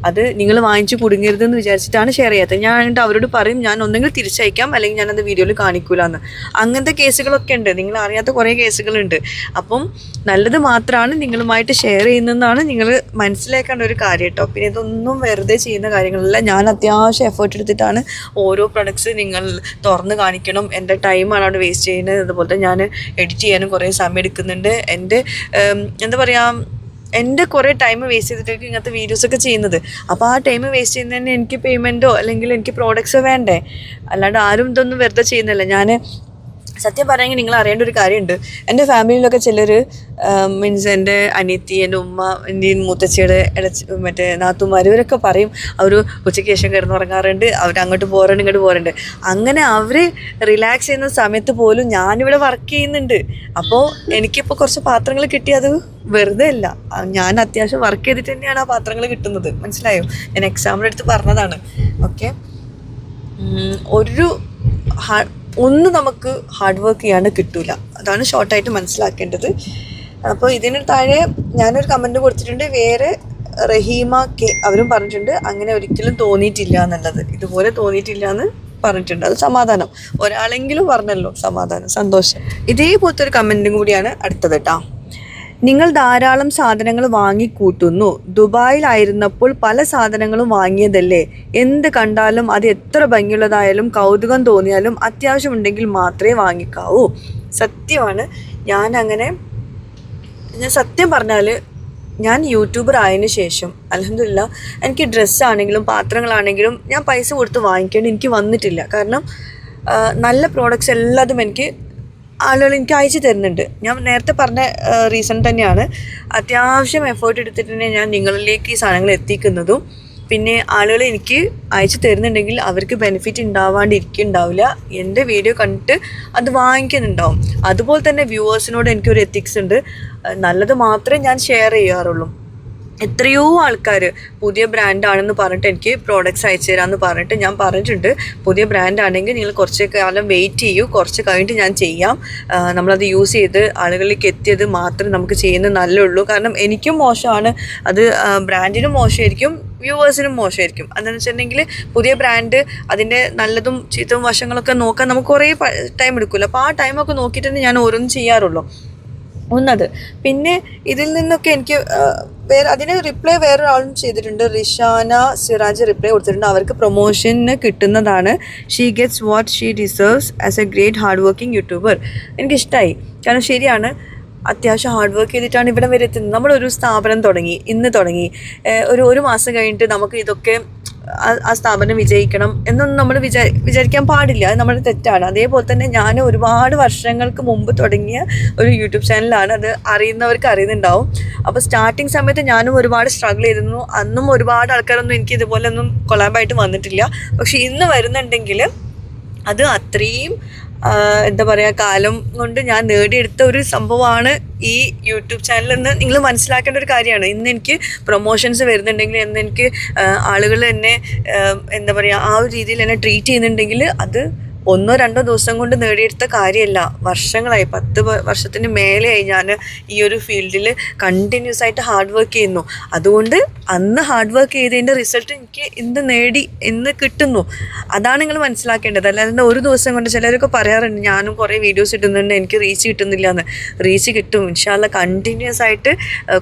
അത് നിങ്ങൾ വാങ്ങിച്ച് കുടുങ്ങരുതെന്ന് വിചാരിച്ചിട്ടാണ് ഷെയർ ചെയ്യാത്തത്. ഞാൻ എന്നിട്ട് അവരോട് പറയും, ഞാൻ ഒന്നെങ്കിൽ തിരിച്ചയക്കാം അല്ലെങ്കിൽ ഞാനത് വീഡിയോയിൽ കാണിക്കൂലെന്ന്. അങ്ങനത്തെ കേസുകളൊക്കെ ഉണ്ട്, നിങ്ങൾ അറിയാത്ത കുറേ കേസുകളുണ്ട്. അപ്പം നല്ലത് മാത്രമാണ് നിങ്ങളുമായിട്ട് ഷെയർ ചെയ്യുന്നതെന്നാണ് നിങ്ങൾ മനസ്സിലാക്കേണ്ട ഒരു കാര്യം കേട്ടോ. പിന്നെ ഇതൊന്നും വെറുതെ ചെയ്യുന്ന കാര്യങ്ങളല്ല. ഞാൻ അത്യാവശ്യം എഫേർട്ട് എടുത്തിട്ടാണ് ഓരോ പ്രൊഡക്ട്സ് നിങ്ങൾ തുറന്ന് കാണിക്കണം. എൻ്റെ ടൈമാണ് അവിടെ വേസ്റ്റ് ചെയ്യുന്നത്. അതുപോലെ തന്നെ ഞാൻ എഡിറ്റ് ചെയ്യാനും കുറേ സമയം എടുക്കുന്നുണ്ട്. എൻ്റെ എന്താ പറയുക, എൻ്റെ കുറേ ടൈം വേസ്റ്റ് ചെയ്തിട്ടൊക്കെ ഇങ്ങനത്തെ വീഡിയോസൊക്കെ ചെയ്യുന്നത്. അപ്പോൾ ആ ടൈം വേസ്റ്റ് ചെയ്യുന്നതിന് എനിക്ക് പേയ്മെൻറ്റോ അല്ലെങ്കിൽ എനിക്ക് പ്രോഡക്ട്സോ വേണ്ടേ? അല്ലാണ്ട് ആരും ഇതൊന്നും വെറുതെ ചെയ്യുന്നില്ല. ഞാൻ സത്യം പറയുമെങ്കിൽ നിങ്ങൾ അറിയേണ്ട ഒരു കാര്യമുണ്ട്. എൻ്റെ ഫാമിലിയിലൊക്കെ ചിലർ മീൻസ് എൻ്റെ അനിയത്തി, എൻ്റെ ഉമ്മ, എൻ്റെ മുത്തച്ഛിയുടെ മറ്റേ നാത്തുമാർ, ഇവരൊക്കെ പറയും അവർ ഉച്ചയ്ക്ക് ശേഷം കിടന്നുറങ്ങാറുണ്ട്, അവർ അങ്ങോട്ട് പോകാറുണ്ട് ഇങ്ങോട്ട് പോകാറുണ്ട്. അങ്ങനെ അവർ റിലാക്സ് ചെയ്യുന്ന സമയത്ത് പോലും ഞാനിവിടെ വർക്ക് ചെയ്യുന്നുണ്ട്. അപ്പോൾ എനിക്കിപ്പോൾ കുറച്ച് പാത്രങ്ങൾ കിട്ടിയത് വെറുതെ അല്ല, ഞാൻ അത്യാവശ്യം വർക്ക് ചെയ്തിട്ട് തന്നെയാണ് ആ പാത്രങ്ങൾ കിട്ടുന്നത്. മനസ്സിലായോ? ഞാൻ എക്സാമ്പിളെടുത്ത് പറഞ്ഞതാണ്. ഓക്കെ, ഒന്നും നമുക്ക് ഹാർഡ് വർക്ക് ചെയ്യാണ്ട് കിട്ടൂല. അതാണ് ഷോർട്ടായിട്ട് മനസ്സിലാക്കേണ്ടത്. അപ്പോൾ ഇതിന് താഴെ ഞാനൊരു കമൻറ്റ് കൊടുത്തിട്ടുണ്ട്. വേറെ റഹീമ കെ അവരും പറഞ്ഞിട്ടുണ്ട് അങ്ങനെ ഒരിക്കലും തോന്നിയിട്ടില്ല എന്നുള്ളത്. ഇതുപോലെ തോന്നിയിട്ടില്ല എന്ന് പറഞ്ഞിട്ടുണ്ട്. അത് സമാധാനം, ഒരാളെങ്കിലും പറഞ്ഞല്ലോ, സമാധാനം, സന്തോഷം. ഇതേപോലത്തെ ഒരു കമൻറ്റും കൂടിയാണ് അടുത്തത് കേട്ടോ. നിങ്ങൾ ധാരാളം സാധനങ്ങൾ വാങ്ങിക്കൂട്ടുന്നു. ദുബായിലായിരുന്നപ്പോൾ പല സാധനങ്ങളും വാങ്ങിയതല്ലേ? എന്ത് കണ്ടാലും അത് എത്ര ഭംഗിയുള്ളതായാലും കൗതുകം തോന്നിയാലും അത്യാവശ്യമുണ്ടെങ്കിൽ മാത്രമേ വാങ്ങിക്കാവൂ. സത്യമാണ്. ഞാൻ സത്യം പറഞ്ഞാൽ ഞാൻ യൂട്യൂബർ ആയതിനു ശേഷം അൽഹംദുലില്ലാ എനിക്ക് ഡ്രസ്സാണെങ്കിലും പാത്രങ്ങളാണെങ്കിലും ഞാൻ പൈസ കൊടുത്ത് വാങ്ങിക്കേണ്ടി എനിക്ക് വന്നിട്ടില്ല. കാരണം നല്ല പ്രോഡക്റ്റ്സ് എല്ലാതും ആളുകൾ എനിക്ക് അയച്ചു തരുന്നുണ്ട്. ഞാൻ നേരത്തെ പറഞ്ഞ റീസൺ തന്നെയാണ്. അത്യാവശ്യം എഫേർട്ട് എടുത്തിട്ട് തന്നെ ഞാൻ നിങ്ങളിലേക്ക് ഈ സാധനങ്ങൾ എത്തിക്കുന്നതും. പിന്നെ ആളുകൾ എനിക്ക് അയച്ചു തരുന്നുണ്ടെങ്കിൽ അവർക്ക് ബെനിഫിറ്റ് ഉണ്ടാവില്ല. എൻ്റെ വീഡിയോ കണ്ടിട്ട് അത് വാങ്ങിക്കുന്നുണ്ടാവും. അതുപോലെ തന്നെ വ്യൂവേഴ്സിനോട് എനിക്കൊരു എത്തിക്സ് ഉണ്ട്. നല്ലത് മാത്രമേ ഞാൻ ഷെയർ ചെയ്യാറുള്ളൂ. എത്രയോ ആൾക്കാർ പുതിയ ബ്രാൻഡാണെന്ന് പറഞ്ഞിട്ട് എനിക്ക് പ്രോഡക്റ്റ്സ് അയച്ചു തരാമെന്ന് പറഞ്ഞിട്ട് ഞാൻ പറഞ്ഞിട്ടുണ്ട്. പുതിയ ബ്രാൻഡാണെങ്കിൽ നിങ്ങൾ കുറച്ച് കാലം വെയിറ്റ് ചെയ്യൂ, കുറച്ച് കഴിഞ്ഞിട്ട് ഞാൻ ചെയ്യാം. നമ്മളത് യൂസ് ചെയ്ത് ആളുകളിലേക്ക് എത്തിയത് മാത്രമേ നമുക്ക് ചെയ്യുന്നത് നല്ലുള്ളൂ. കാരണം എനിക്കും മോശമാണ്, അത് ബ്രാൻഡിനും മോശമായിരിക്കും, വ്യൂവേഴ്സിനും മോശമായിരിക്കും. എന്താണെന്ന് വെച്ചിട്ടുണ്ടെങ്കിൽ പുതിയ ബ്രാൻഡ് അതിൻ്റെ നല്ലതും ചീത്തവും വശങ്ങളൊക്കെ നോക്കാൻ നമുക്ക് കുറേ ടൈം എടുക്കുമല്ലോ. അപ്പോൾ ആ ടൈമൊക്കെ നോക്കിയിട്ട് തന്നെ ഞാൻ ഓരോന്നും ചെയ്യാറുള്ളൂ. ഒന്നത്. പിന്നെ ഇതിൽ നിന്നൊക്കെ എനിക്ക് അതിന് റിപ്ലൈ വേറൊരാളും ചെയ്തിട്ടുണ്ട്. റിഷാന സിറാജ് റിപ്ലൈ കൊടുത്തിട്ടുണ്ട്. അവർക്ക് പ്രൊമോഷന് കിട്ടുന്നതാണ്. She gets what she deserves as a great hard working YouTuber. എനിക്കിഷ്ടമായി. കാരണം ശരിയാണ്, അത്യാവശ്യം ഹാർഡ് വർക്ക് ചെയ്തിട്ടാണ് ഇവിടെ വരെ എത്തുന്നത്. നമ്മളൊരു സ്ഥാപനം ഇന്ന് തുടങ്ങി ഒരു മാസം കഴിഞ്ഞിട്ട് നമുക്ക് ഇതൊക്കെ ആ സ്ഥാപനം വിജയിക്കണം എന്നൊന്നും നമ്മൾ വിചാരിക്കാൻ പാടില്ല. അത് നമ്മുടെ തെറ്റാണ്. അതേപോലെ തന്നെ ഞാൻ ഒരുപാട് വർഷങ്ങൾക്ക് മുമ്പ് തുടങ്ങിയ ഒരു യൂട്യൂബ് ചാനലാണ്. അത് അറിയുന്നവർക്ക് അറിയുന്നുണ്ടാവും. അപ്പോൾ സ്റ്റാർട്ടിങ് സമയത്ത് ഞാനും ഒരുപാട് സ്ട്രഗിൾ ചെയ്തിരുന്നു. അന്നും ഒരുപാട് ആൾക്കാരൊന്നും എനിക്ക് ഇതുപോലെ ഒന്നും കൊളാബായിട്ട് വന്നിട്ടില്ല. പക്ഷെ ഇന്ന് വരുന്നുണ്ടെങ്കിൽ അത് അത്രയും എന്താ പറയുക, കാലം കൊണ്ട് ഞാൻ നേടിയെടുത്ത ഒരു സംഭവമാണ് ഈ യൂട്യൂബ് ചാനൽ എന്ന് നിങ്ങൾ മനസ്സിലാക്കേണ്ട ഒരു കാര്യമാണ്. ഇന്ന് എനിക്ക് പ്രൊമോഷൻസ് വരുന്നുണ്ടെങ്കിൽ, ഇന്ന് എനിക്ക് ആളുകൾ എന്നെ എന്താ പറയുക ആ ഒരു രീതിയിൽ എന്നെ ട്രീറ്റ് ചെയ്യുന്നുണ്ടെങ്കിൽ അത് 1-2 ദിവസം കൊണ്ട് നേടിയെടുത്ത കാര്യമല്ല. വർഷങ്ങളായി, 10 വർഷത്തിന് മേലെയായി ഞാൻ ഈ ഒരു ഫീൽഡിൽ കണ്ടിന്യൂസ് ആയിട്ട് ഹാർഡ് വർക്ക് ചെയ്യുന്നു. അതുകൊണ്ട് അന്ന് ഹാർഡ് വർക്ക് ചെയ്തതിൻ്റെ റിസൾട്ട് എനിക്ക് ഇന്ന് കിട്ടുന്നു. അതാണ് നിങ്ങൾ മനസ്സിലാക്കേണ്ടത്. അല്ലാതെ ഒരു ദിവസം കൊണ്ട് ചിലരൊക്കെ പറയാറുണ്ട്, ഞാനും കുറേ വീഡിയോസ് ഇടുന്നുണ്ട്, എനിക്ക് റീച്ച് കിട്ടുന്നില്ല എന്ന്. റീച്ച് കിട്ടും ഇൻഷാ അല്ലാഹ്. കണ്ടിന്യൂസ് ആയിട്ട്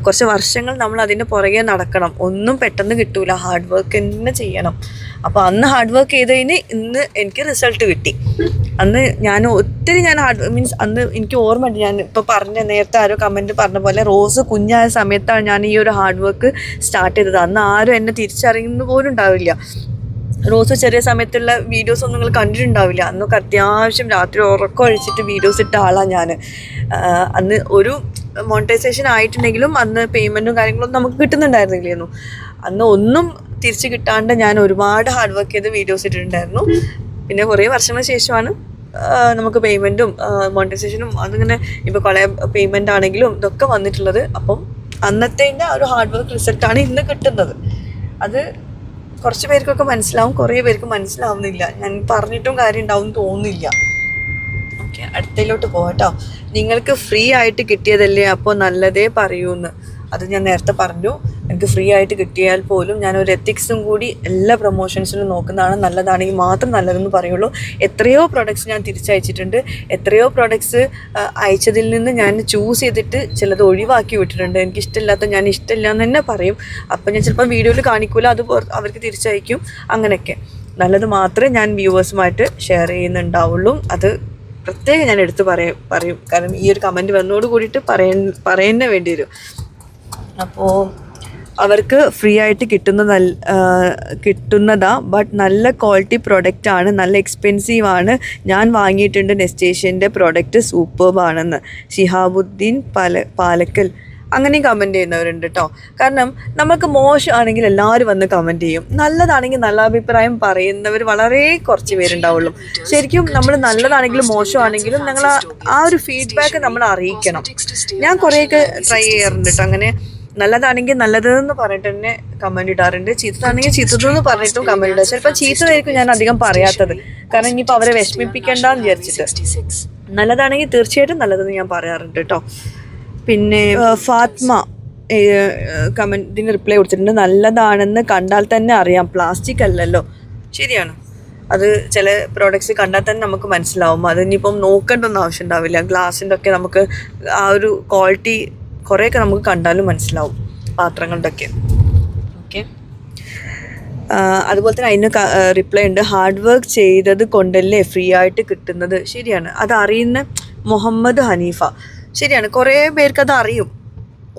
കുറച്ച് വർഷങ്ങൾ നമ്മൾ അതിൻ്റെ പുറകെ നടക്കണം. ഒന്നും പെട്ടെന്ന് കിട്ടൂല, ഹാർഡ് വർക്ക് തന്നെ ചെയ്യണം. അപ്പോൾ അന്ന് ഹാർഡ് വർക്ക് ചെയ്തതിന് ഇന്ന് എനിക്ക് റിസൾട്ട് കിട്ടി. അന്ന് ഞാൻ ഒത്തിരി അന്ന് എനിക്ക് ഓർമ്മയുണ്ട്. ഞാൻ ഇപ്പോൾ നേരത്തെ ആരോ കമൻറ്റ് പറഞ്ഞ പോലെ റോസ് കുഞ്ഞായ സമയത്താണ് ഞാൻ ഈ ഒരു ഹാർഡ് വർക്ക് സ്റ്റാർട്ട് ചെയ്തത്. അന്ന് ആരും എന്നെ തിരിച്ചറിയുന്ന പോലും ഉണ്ടാവില്ല. റോസ് ചെറിയ സമയത്തുള്ള വീഡിയോസ് ഒന്നും നിങ്ങൾ കണ്ടിട്ടുണ്ടാവില്ല. അന്നൊക്കെ അത്യാവശ്യം രാത്രി ഉറക്കം ഒഴിച്ചിട്ട് വീഡിയോസ് ഇട്ട ആളാണ് ഞാൻ. അന്ന് ഒരു മോണിറ്റൈസേഷൻ ആയിട്ടുണ്ടെങ്കിലും അന്ന് പേയ്മെൻറ്റും കാര്യങ്ങളൊന്നും നമുക്ക് കിട്ടുന്നുണ്ടായിരുന്നില്ലായിരുന്നു. അന്ന് ഒന്നും തിരിച്ച് കിട്ടാണ്ട് ഞാൻ ഒരുപാട് ഹാർഡ് വർക്ക് ചെയ്ത് വീഡിയോസ് ഇട്ടിട്ടുണ്ടായിരുന്നു. പിന്നെ കുറേ വർഷങ്ങൾക്ക് ശേഷമാണ് നമുക്ക് പേയ്മെൻറ്റും മോണിറ്റൈസേഷനും അതിങ്ങനെ ഇപ്പോൾ പേയ്മെൻ്റ് ആണെങ്കിലും ഇതൊക്കെ വന്നിട്ടുള്ളത്. അപ്പം അന്നത്തെ ഒരു ഹാർഡ് വർക്ക് റിസൾട്ടാണ് ഇന്ന് കിട്ടുന്നത്. അത് കുറച്ച് പേർക്കൊക്കെ മനസ്സിലാവും, കുറേ പേർക്ക് മനസ്സിലാവുന്നില്ല. ഞാൻ പറഞ്ഞിട്ടും കാര്യം ഉണ്ടാവും തോന്നുന്നില്ല. ഓക്കെ, അടുത്തതിലോട്ട് പോകട്ടോ. നിങ്ങൾക്ക് ഫ്രീ ആയിട്ട് കിട്ടിയതല്ലേ, അപ്പോൾ നല്ലതേ പറയൂന്ന്. അത് ഞാൻ നേരത്തെ പറഞ്ഞു. എനിക്ക് ഫ്രീ ആയിട്ട് കിട്ടിയാൽ പോലും ഞാനൊരു എത്തിക്സും കൂടി എല്ലാ പ്രൊമോഷൻസിലും നോക്കുന്നതാണ്. നല്ലതാണെങ്കിൽ മാത്രം നല്ലതെന്ന് പറയുള്ളൂ. എത്രയോ പ്രോഡക്റ്റ്സ് ഞാൻ തിരിച്ചയച്ചിട്ടുണ്ട്. എത്രയോ പ്രോഡക്റ്റ്സ് അയച്ചതിൽ നിന്ന് ഞാൻ ചൂസ് ചെയ്തിട്ട് ചിലത് ഒഴിവാക്കി വിട്ടിട്ടുണ്ട്. എനിക്കിഷ്ടമില്ലാത്ത ഞാൻ ഇഷ്ടമില്ല എന്ന് തന്നെ പറയും. അപ്പം ഞാൻ ചിലപ്പോൾ വീഡിയോയിൽ കാണിക്കില്ല, അത് അവർക്ക് തിരിച്ചയക്കും. അങ്ങനെയൊക്കെ നല്ലത് മാത്രമേ ഞാൻ വ്യൂവേഴ്സുമായിട്ട് ഷെയർ ചെയ്യുന്നുണ്ടാവുള്ളൂ. അത് പ്രത്യേകം ഞാൻ എടുത്ത് പറയും. കാരണം ഈ ഒരു കമൻറ്റ് വന്നതോട് കൂടിയിട്ട് പറയുന്നേ വേണ്ടി വരും. അപ്പോൾ അവർക്ക് ഫ്രീ ആയിട്ട് കിട്ടുന്നതാ, ബട്ട് നല്ല ക്വാളിറ്റി പ്രൊഡക്റ്റ് ആണ്, നല്ല എക്സ്പെൻസീവ് ആണ്. ഞാൻ വാങ്ങിയിട്ടുണ്ട് നെസ്റ്റേഷ്യൻ്റെ പ്രൊഡക്റ്റ് സൂപ്പർബാണെന്ന്. ഷിഹാബുദ്ദീൻ പാലക്കൽ അങ്ങനെയും കമൻറ്റ് ചെയ്യുന്നവരുണ്ട് കേട്ടോ. കാരണം നമുക്ക് മോശമാണെങ്കിൽ എല്ലാവരും വന്ന് കമൻറ്റ് ചെയ്യും, നല്ലതാണെങ്കിൽ നല്ല അഭിപ്രായം പറയുന്നവർ വളരെ കുറച്ച് പേരുണ്ടാവുള്ളൂ. ശരിക്കും നമ്മൾ നല്ലതാണെങ്കിലും മോശമാണെങ്കിലും ഞങ്ങൾ ആ ഒരു ഫീഡ്ബാക്ക് നമ്മൾ അറിയിക്കണം. ഞാൻ കുറേയൊക്കെ ട്രൈ ചെയ്യാറുണ്ട് കേട്ടോ. അങ്ങനെ നല്ലതാണെങ്കിൽ നല്ലതെന്ന് പറഞ്ഞിട്ട് തന്നെ കമൻറ്റ് ഇടാറുണ്ട്, ചീത്തതാണെങ്കിൽ ചീത്തതെന്ന് പറഞ്ഞിട്ടും കമൻറ്റ് ഇടാം. ചിലപ്പോൾ ചീത്തതായിരിക്കും ഞാൻ അധികം പറയാത്തത്, കാരണം ഇനിയിപ്പോൾ അവരെ വിഷമിപ്പിക്കേണ്ടെന്ന് വിചാരിച്ചിട്ട്. നല്ലതാണെങ്കിൽ തീർച്ചയായിട്ടും നല്ലതെന്ന് ഞാൻ പറയാറുണ്ട് കേട്ടോ. പിന്നെ ഫാത്മ കമൻറ്റിന് റിപ്ലൈ കൊടുത്തിട്ടുണ്ട്, നല്ലതാണെന്ന് കണ്ടാൽ തന്നെ അറിയാം, പ്ലാസ്റ്റിക് അല്ലല്ലോ. ശരിയാണ്, അത് ചില പ്രോഡക്റ്റ്സ് കണ്ടാൽ തന്നെ നമുക്ക് മനസ്സിലാവും. അതിനിപ്പം നോക്കേണ്ടൊന്നും ആവശ്യം ഉണ്ടാവില്ല. ഗ്ലാസിൻ്റെ ഒക്കെ നമുക്ക് ആ ഒരു ക്വാളിറ്റി കുറേയൊക്കെ നമുക്ക് കണ്ടാലും മനസ്സിലാവും, പാത്രങ്ങളുടെ ഒക്കെ. ഓക്കെ, അതുപോലെ തന്നെ അതിന് റിപ്ലൈ ഉണ്ട്, ഹാർഡ് വർക്ക് ചെയ്തത് കൊണ്ടല്ലേ ഫ്രീ ആയിട്ട് കിട്ടുന്നത്. ശരിയാണ്, അത് അറിയുന്ന മുഹമ്മദ് ഹനീഫ. ശരിയാണ്, കുറേ പേർക്ക് അത് അറിയും.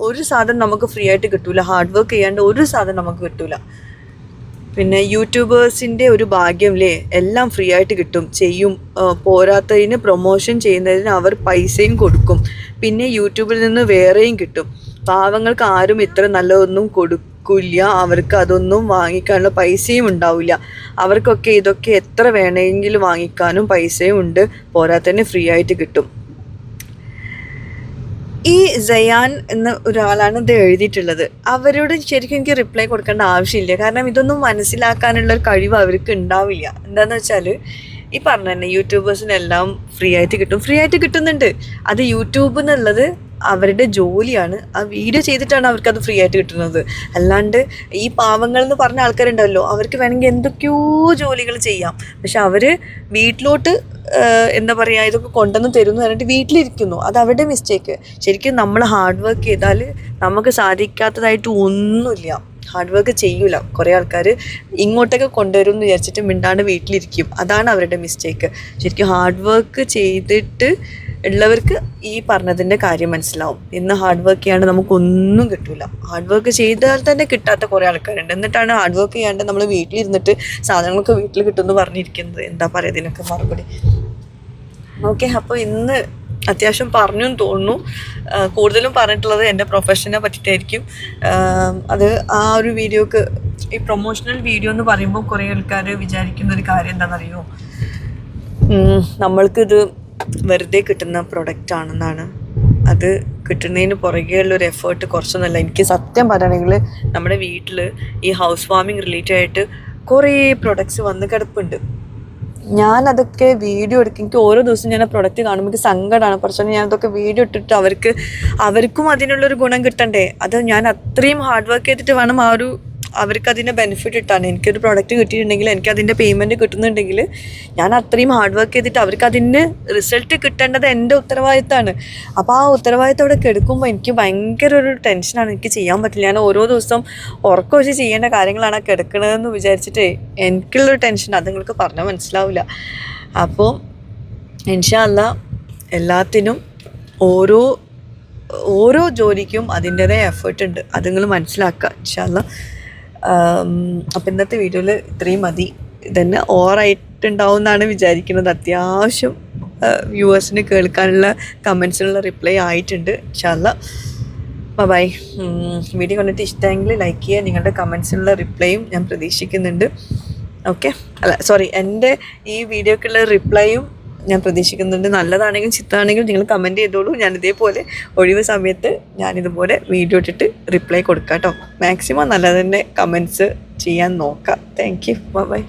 ഒരു സാധനം നമുക്ക് ഫ്രീ ആയിട്ട് കിട്ടൂല, ഹാർഡ് വർക്ക് ചെയ്യാണ്ട് ഒരു സാധനം നമുക്ക് കിട്ടൂല. പിന്നെ യൂട്യൂബേഴ്സിൻ്റെ ഒരു ഭാഗ്യം അല്ലേ, എല്ലാം ഫ്രീ ആയിട്ട് കിട്ടും ചെയ്യും. പോരാത്തതിന് പ്രൊമോഷൻ ചെയ്യുന്നതിന് അവർ പൈസയും കൊടുക്കും, പിന്നെ യൂട്യൂബിൽ നിന്ന് വേറെയും കിട്ടും. പാവങ്ങൾക്ക് ആരും ഇത്ര നല്ലതൊന്നും കൊടുക്കില്ല, അവർക്ക് അതൊന്നും വാങ്ങിക്കാനുള്ള പൈസയും ഉണ്ടാവില്ല. അവർക്കൊക്കെ ഇതൊക്കെ എത്ര വേണമെങ്കിലും വാങ്ങിക്കാനും പൈസയും ഉണ്ട്, പോരാത്തതിന് ഫ്രീ ആയിട്ട് കിട്ടും. ഈ സയാൻ എന്ന ഒരാളാണ് ഇത് എഴുതിയിട്ടുള്ളത്. അവരോട് ശരിക്കും എനിക്ക് റിപ്ലൈ കൊടുക്കേണ്ട ആവശ്യമില്ല, കാരണം ഇതൊന്നും മനസ്സിലാക്കാനുള്ള ഒരു കഴിവ് അവർക്ക് ഉണ്ടാവില്ല. എന്താണെന്ന് വെച്ചാൽ ഈ പറഞ്ഞ തന്നെ യൂട്യൂബേഴ്സിനെല്ലാം ഫ്രീ ആയിട്ട് കിട്ടുന്നുണ്ട്. അത് യൂട്യൂബ് എന്നുള്ളത് അവരുടെ ജോലിയാണ്, ആ വീഡിയോ ചെയ്തിട്ടാണ് അവർക്കത് ഫ്രീ ആയിട്ട് കിട്ടുന്നത്. അല്ലാണ്ട് ഈ പാവങ്ങൾ എന്ന് പറഞ്ഞ ആൾക്കാരുണ്ടല്ലോ, അവർക്ക് വേണമെങ്കിൽ എന്തൊക്കെയോ ജോലികൾ ചെയ്യാം, പക്ഷെ അവർ വീട്ടിലോട്ട് എന്താ പറയുക ഇതൊക്കെ കൊണ്ടുവന്ന് തരുമെന്ന് പറഞ്ഞിട്ട് വീട്ടിലിരിക്കുന്നു. അത് അവരുടെ മിസ്റ്റേക്ക്. ശരിക്കും നമ്മൾ ഹാർഡ് വർക്ക് ചെയ്താൽ നമുക്ക് സാധിക്കാത്തതായിട്ട് ഒന്നുമില്ല. ഹാർഡ് വർക്ക് ചെയ്യൂല. കുറേ ആൾക്കാർ ഇങ്ങോട്ടൊക്കെ കൊണ്ടുവരും എന്ന് വിചാരിച്ചിട്ട് മിണ്ടാണ്ട് വീട്ടിലിരിക്കും. അതാണ് അവരുടെ മിസ്റ്റേക്ക്. ശരിക്കും ഹാർഡ് വർക്ക് ചെയ്തിട്ട് ഉള്ളവർക്ക് ഈ പറഞ്ഞതിൻ്റെ കാര്യം മനസ്സിലാവും. ഇന്ന് ഹാർഡ് വർക്ക് ചെയ്യാണ്ട് നമുക്കൊന്നും കിട്ടില്ല. ഹാർഡ് വർക്ക് ചെയ്താൽ തന്നെ കിട്ടാത്ത കുറേ ആൾക്കാരുണ്ട്. എന്നിട്ടാണ് ഹാർഡ് വർക്ക് ചെയ്യാണ്ട് നമ്മൾ വീട്ടിലിരുന്നിട്ട് സാധനങ്ങളൊക്കെ വീട്ടിൽ കിട്ടുമെന്ന് പറഞ്ഞിരിക്കുന്നത്. എന്താ പറയുക ഇതിനൊക്കെ മറുപടി? ഓക്കെ, അപ്പോൾ ഇന്ന് അത്യാവശ്യം പറഞ്ഞു എന്ന് തോന്നുന്നു. കൂടുതലും പറഞ്ഞിട്ടുള്ളത് എൻ്റെ പ്രൊഫഷനെ പറ്റിയിട്ടായിരിക്കും. അത് ആ ഒരു വീഡിയോക്ക് ഈ പ്രൊമോഷണൽ വീഡിയോ എന്ന് പറയുമ്പോൾ കുറേ ആൾക്കാർ വിചാരിക്കുന്നൊരു കാര്യം എന്താണെന്നറിയോ, നമ്മൾക്കിത് വെറുതെ കിട്ടുന്ന പ്രൊഡക്റ്റ് ആണെന്നാണ്. അത് കിട്ടുന്നതിന് പുറകെയുള്ളൊരു എഫേർട്ട് കുറച്ചൊന്നുമല്ല. എനിക്ക് സത്യം പറയുകയാണെങ്കിൽ നമ്മുടെ വീട്ടിൽ ഈ ഹൗസ് വാമിങ് റിലേറ്റഡ് ആയിട്ട് കുറേ പ്രൊഡക്ട്സ് വന്ന് കിടപ്പുണ്ട്. ഞാനതൊക്കെ വീഡിയോ എടുക്കും. എനിക്ക് ഓരോ ദിവസം ഞാൻ ആ പ്രൊഡക്റ്റ് കാണുമ്പോൾ എനിക്ക് സങ്കടമാണ്. കുറച്ചുകൊണ്ട് ഞാനതൊക്കെ വീഡിയോ ഇട്ടിട്ട് അവർക്കും അതിനുള്ളൊരു ഗുണം കിട്ടണ്ടേ. അത് ഞാൻ അത്രയും ഹാർഡ് വർക്ക് ചെയ്തിട്ട് വേണം അവർക്ക് അതിൻ്റെ ബെനിഫിറ്റ് കിട്ടാൻ. എനിക്കൊരു പ്രോഡക്റ്റ് കിട്ടിയിട്ടുണ്ടെങ്കിൽ എനിക്ക് അതിൻ്റെ പേയ്മെൻറ്റ് കിട്ടുന്നുണ്ടെങ്കിൽ ഞാൻ അത്രയും ഹാർഡ് വർക്ക് ചെയ്തിട്ട് അവർക്ക് അതിന് റിസൾട്ട് കിട്ടേണ്ടത് എൻ്റെ ഉത്തരവാദിത്തമാണ്. അപ്പോൾ ആ ഉത്തരവാദിത്തം അവിടെ കിടക്കുമ്പോൾ എനിക്ക് ഭയങ്കര ഒരു ടെൻഷനാണ്. എനിക്ക് ചെയ്യാൻ പറ്റില്ല. ഞാൻ ഓരോ ദിവസം ഉറക്കം വെച്ച് ചെയ്യേണ്ട കാര്യങ്ങളാണ് ആ കിടക്കണതെന്ന് വിചാരിച്ചിട്ട് എനിക്കുള്ളൊരു ടെൻഷൻ അത് നിങ്ങൾക്ക് പറഞ്ഞാൽ മനസ്സിലാവില്ല. അപ്പോൾ ഇൻഷാ അല്ലാഹ് എല്ലാത്തിനും ഓരോ ജോലിക്കും അതിൻ്റെതായ എഫേർട്ട് ഉണ്ട്. അത് നിങ്ങൾ മനസ്സിലാക്കുക ഇൻഷാ അല്ലാഹ്. അപ്പം ഇന്നത്തെ വീഡിയോയിൽ ഇത്രയും മതി. ഇതന്നെ ഓവറായിട്ടുണ്ടാവും എന്നാണ് വിചാരിക്കുന്നത്. അത്യാവശ്യം വ്യൂവേഴ്സിന് കേൾക്കാനുള്ള കമൻസിനുള്ള റിപ്ലൈ ആയിട്ടുണ്ട്. ഇൻഷാ അല്ലാഹ് ബൈ. വീഡിയോ കണ്ടിട്ട് ഇഷ്ടമെങ്കിൽ ലൈക്ക് ചെയ്യുക. നിങ്ങളുടെ കമൻസിനുള്ള റിപ്ലൈയും ഞാൻ പ്രതീക്ഷിക്കുന്നുണ്ട്. ഓക്കെ, എൻ്റെ ഈ വീഡിയോക്കുള്ള റിപ്ലൈയും ഞാൻ പ്രതീക്ഷിക്കുന്നുണ്ട്. നല്ലതാണെങ്കിലും ചിത്രമാണെങ്കിലും നിങ്ങൾ കമൻറ്റ് ചെയ്തോളൂ. ഞാൻ ഇതേപോലെ ഒഴിവ് സമയത്ത് ഞാനിതുപോലെ വീഡിയോ ഇട്ടിട്ട് റിപ്ലൈ കൊടുക്കാം കേട്ടോ. മാക്സിമം നല്ല തന്നെ കമൻറ്റ്സ് ചെയ്യാൻ നോക്കാം. Thank you, by.